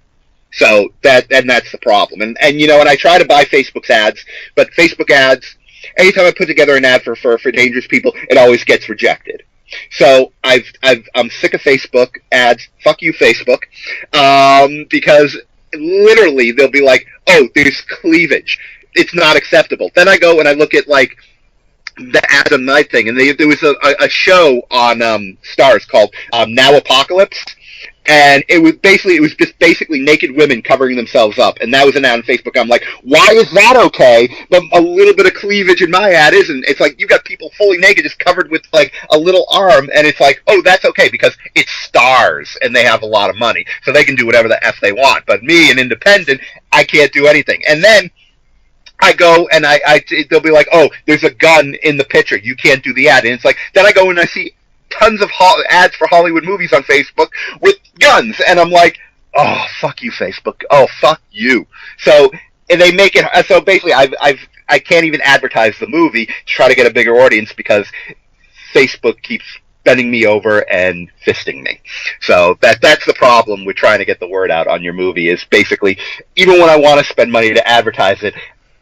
so that's the problem. And I try to buy Facebook's ads, but Facebook ads, anytime I put together an ad for Dangerous People, it always gets rejected. So I'm sick of Facebook ads. Fuck you, Facebook, because literally they'll be like, oh, there's cleavage, it's not acceptable. Then I go and I look at like the Adam Night thing, and there was a show on Stars called Now Apocalypse, and it was just basically naked women covering themselves up, and that was an ad on Facebook. I'm like, why is that okay, but a little bit of cleavage in my ad isn't? It's like you got people fully naked just covered with like a little arm, and it's like, oh, that's okay because it's Stars and they have a lot of money, so they can do whatever the F they want. But me, an independent, I can't do anything. And then I go and they'll be like, oh, there's a gun in the picture. You can't do the ad. And it's like, then I go and I see tons of ads for Hollywood movies on Facebook with guns. And I'm like, oh, fuck you, Facebook. Oh, fuck you. So, and they make it, so basically I can't even advertise the movie to try to get a bigger audience because Facebook keeps bending me over and fisting me. So that's the problem with trying to get the word out on your movie is basically, even when I want to spend money to advertise it,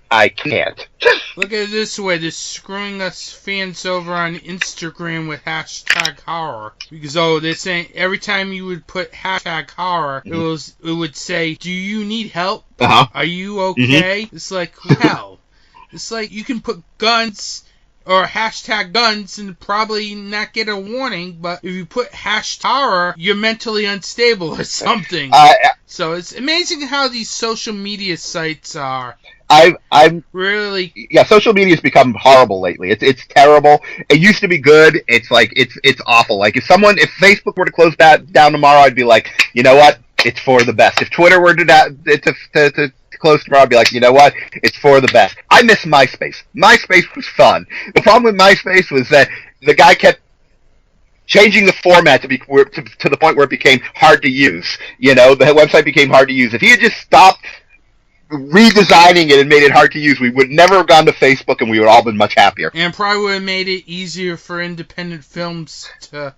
I can't. Look at it this way, they're screwing us fans over on Instagram with hashtag horror. Because, they're saying every time you would put hashtag horror, it would say, do you need help? Uh-huh. Are you okay? It's like, hell. It's like you can put guns or hashtag guns and probably not get a warning, but if you put hashtag horror, you're mentally unstable or something. So it's amazing how these social media sites are. I'm really, social media has become horrible lately. It's terrible. It used to be good. It's like it's awful. Like if Facebook were to close down tomorrow, I'd be like, you know what? It's for the best. If Twitter were to close tomorrow, I'd be like, you know what? It's for the best. I miss MySpace. MySpace was fun. The problem with MySpace was that the guy kept changing the format to the point where it became hard to use. You know, the website became hard to use. If he had just stopped redesigning it and made it hard to use, we would never have gone to Facebook and we would all been much happier. And probably would have made it easier for independent films to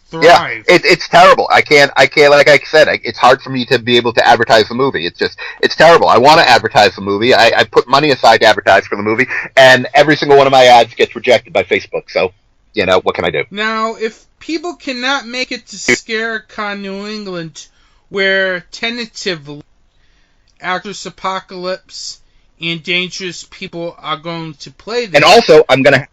thrive. Yeah, it's terrible. I can't, like I said, it's hard for me to be able to advertise the movie. It's terrible. I want to advertise the movie. I put money aside to advertise for the movie, and every single one of my ads gets rejected by Facebook, so, you know, what can I do? Now, if people cannot make it to ScareCon New England, where tentatively Actress Apocalypse and Dangerous People are going to play there. And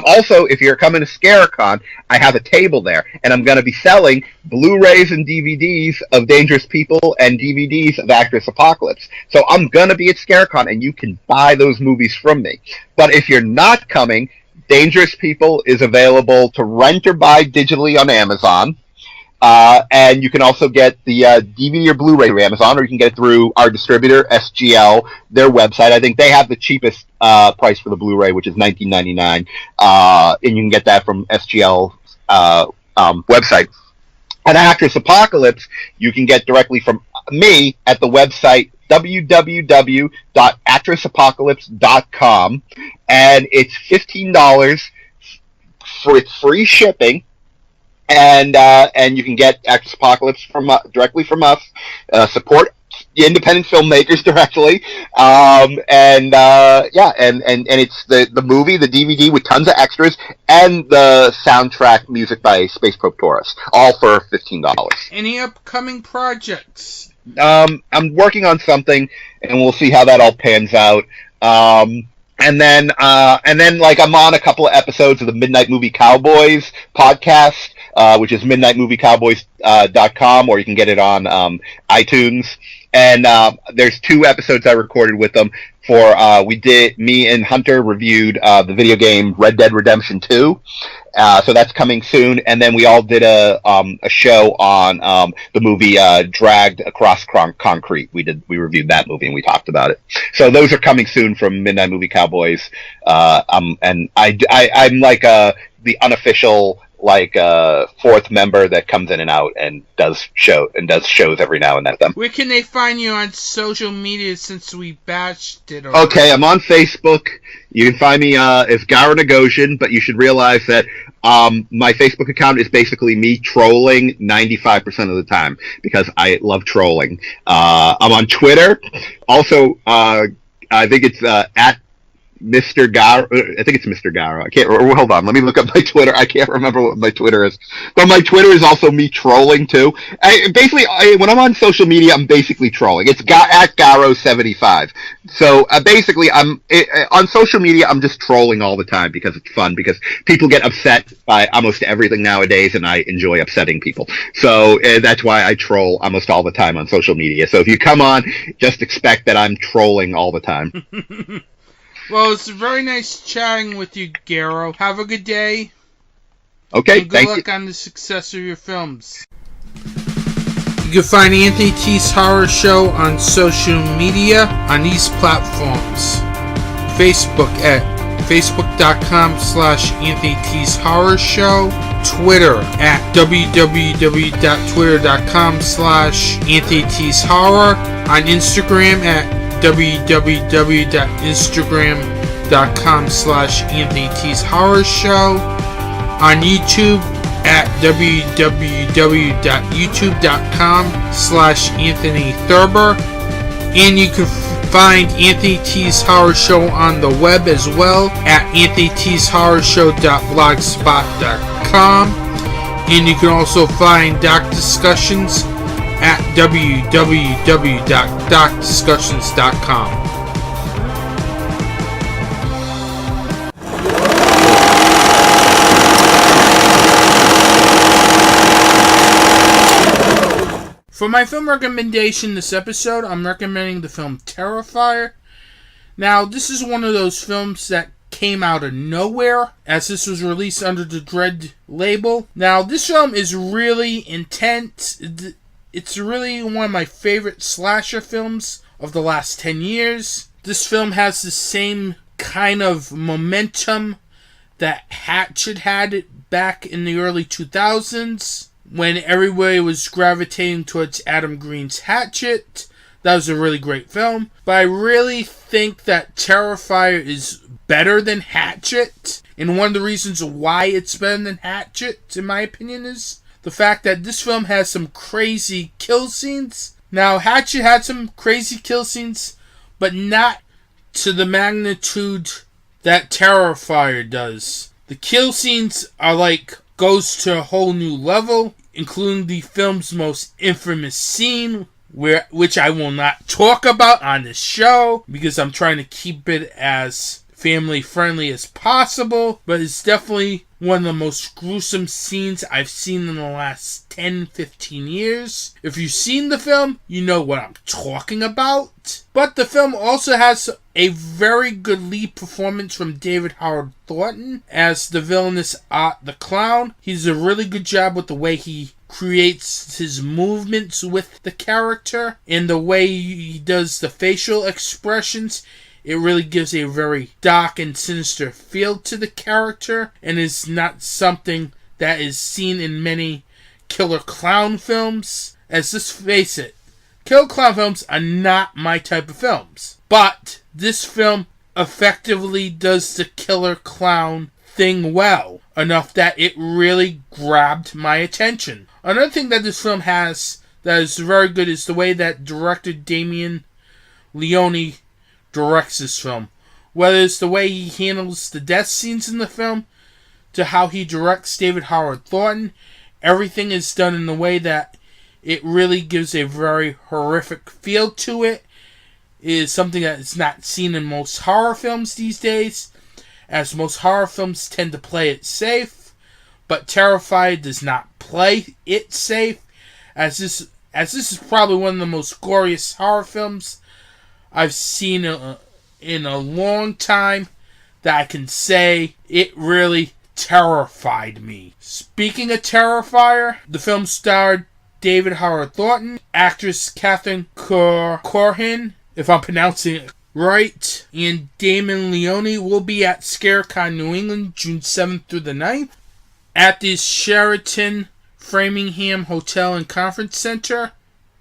also, if you're coming to ScareCon, I have a table there, and I'm going to be selling Blu-rays and DVDs of Dangerous People and DVDs of Actress Apocalypse. So I'm going to be at ScareCon, and you can buy those movies from me. But if you're not coming, Dangerous People is available to rent or buy digitally on Amazon. And you can also get the DVD or Blu-ray through Amazon, or you can get it through our distributor, SGL, their website. I think they have the cheapest price for the Blu-ray, which is $19.99, and you can get that from SGL website. And Actress Apocalypse, you can get directly from me at the website www.actressapocalypse.com, and it's $15 for its free shipping. And you can get Actress Apocalypse directly from us. Support independent filmmakers directly. And it's the movie, the DVD with tons of extras, and the soundtrack music by Space Probe Taurus, all for $15. Any upcoming projects? I'm working on something, and we'll see how that all pans out. And then like I'm on a couple of episodes of the Midnight Movie Cowboys podcast, which is midnightmoviecowboys.com, or you can get it on iTunes. And there's 2 episodes I recorded with them for me and Hunter reviewed the video game Red Dead Redemption 2. So that's coming soon. And then we all did a show on the movie Dragged Across Concrete. We reviewed that movie and we talked about it. So those are coming soon from Midnight Movie Cowboys. And I'm like the unofficial fourth member that comes in and out and does shows every now and then. Where can they find you on social media since we bashed it already? Okay, I'm on Facebook. You can find me as Garo Nigoghossian, but you should realize that my Facebook account is basically me trolling 95% of the time because I love trolling. I'm on Twitter. Also, I think it's at Mr. Garo. I think it's Mr. Garo. I can't. Hold on. Let me look up my Twitter. I can't remember what my Twitter is. But my Twitter is also me trolling too. When I'm on social media, I'm basically trolling. It's at Garo75. So basically, I'm on social media. I'm just trolling all the time because it's fun. Because people get upset by almost everything nowadays, and I enjoy upsetting people. So that's why I troll almost all the time on social media. So if you come on, just expect that I'm trolling all the time. Well, it's very nice chatting with you, Garo. Have a good day. Okay, and good luck on the success of your films. can find Anthony T's Horror Show on social media on these platforms. Facebook at facebook.com/Anthony T's Horror Show. Twitter at www.twitter.com/Anthony T's Horror. On Instagram at www.instagram.com/Anthony T's Horror Show. On YouTube at www.youtube.com/Anthony Thurber. And you can find Anthony T's Horror Show on the web as well at anthonytshorrorshow.blogspot.com. And you can also find Dark Discussions at www.DarkDiscussions.comw. For my film recommendation this episode, I'm recommending the film Terrifier. Now, this is one of those films that came out of nowhere, as this was released under the Dread label. Now, this film is really intense. It's really one of my favorite slasher films of the last 10 years. This film has the same kind of momentum that Hatchet had back in the early 2000s. When everybody was gravitating towards Adam Green's Hatchet. That was a really great film. But I really think that Terrifier is better than Hatchet. And one of the reasons why it's better than Hatchet, in my opinion, is the fact that this film has some crazy kill scenes. Now, Hatchet had some crazy kill scenes, but not to the magnitude that Terrifier does. The kill scenes are goes to a whole new level, including the film's most infamous scene, which I will not talk about on this show because I'm trying to keep it as family friendly as possible, but it's definitely one of the most gruesome scenes I've seen in the last 10-15 years. If you've seen the film, you know what I'm talking about. But the film also has a very good lead performance from David Howard Thornton as the villainous Art the Clown. He's a really good job with the way he creates his movements with the character and the way he does the facial expressions. It really gives a very dark and sinister feel to the character and is not something that is seen in many killer clown films. As let's face it, killer clown films are not my type of films. But this film effectively does the killer clown thing well, enough that it really grabbed my attention. Another thing that this film has that is very good is the way that director Damien Leone directs this film. Whether it's the way he handles the death scenes in the film, to how he directs David Howard Thornton, everything is done in a way that it really gives a very horrific feel to it. It is something that is not seen in most horror films these days, as most horror films tend to play it safe, but Terrifier does not play it safe, as this is probably one of the most glorious horror films I've seen in a long time, that I can say it really terrified me. Speaking of Terrifier, the film starred David Howard Thornton, actress Catherine Corhin, if I'm pronouncing it right, and Damon Leone will be at ScareCon New England June 7th through the 9th at the Sheraton Framingham Hotel and Conference Center.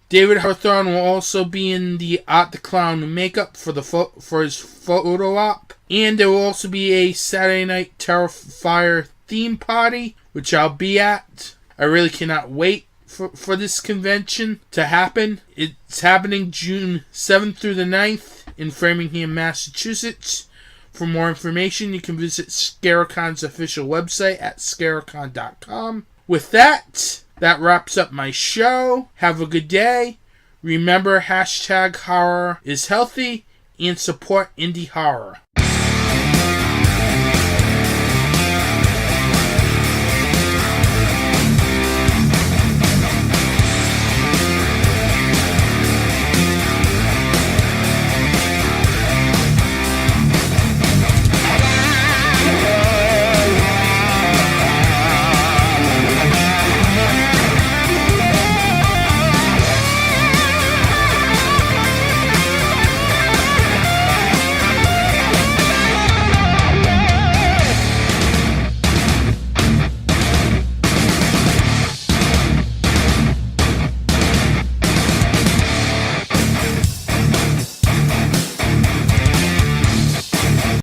David Hawthorne will also be in the Art the Clown makeup for his photo op. And there will also be a Saturday Night Terrifier theme party, which I'll be at. I really cannot wait for this convention to happen. It's happening June 7th through the 9th in Framingham, Massachusetts. For more information, you can visit ScareCon's official website at Scarecon.com. With that wraps up my show. Have a good day. Remember, #horror is healthy and support indie horror.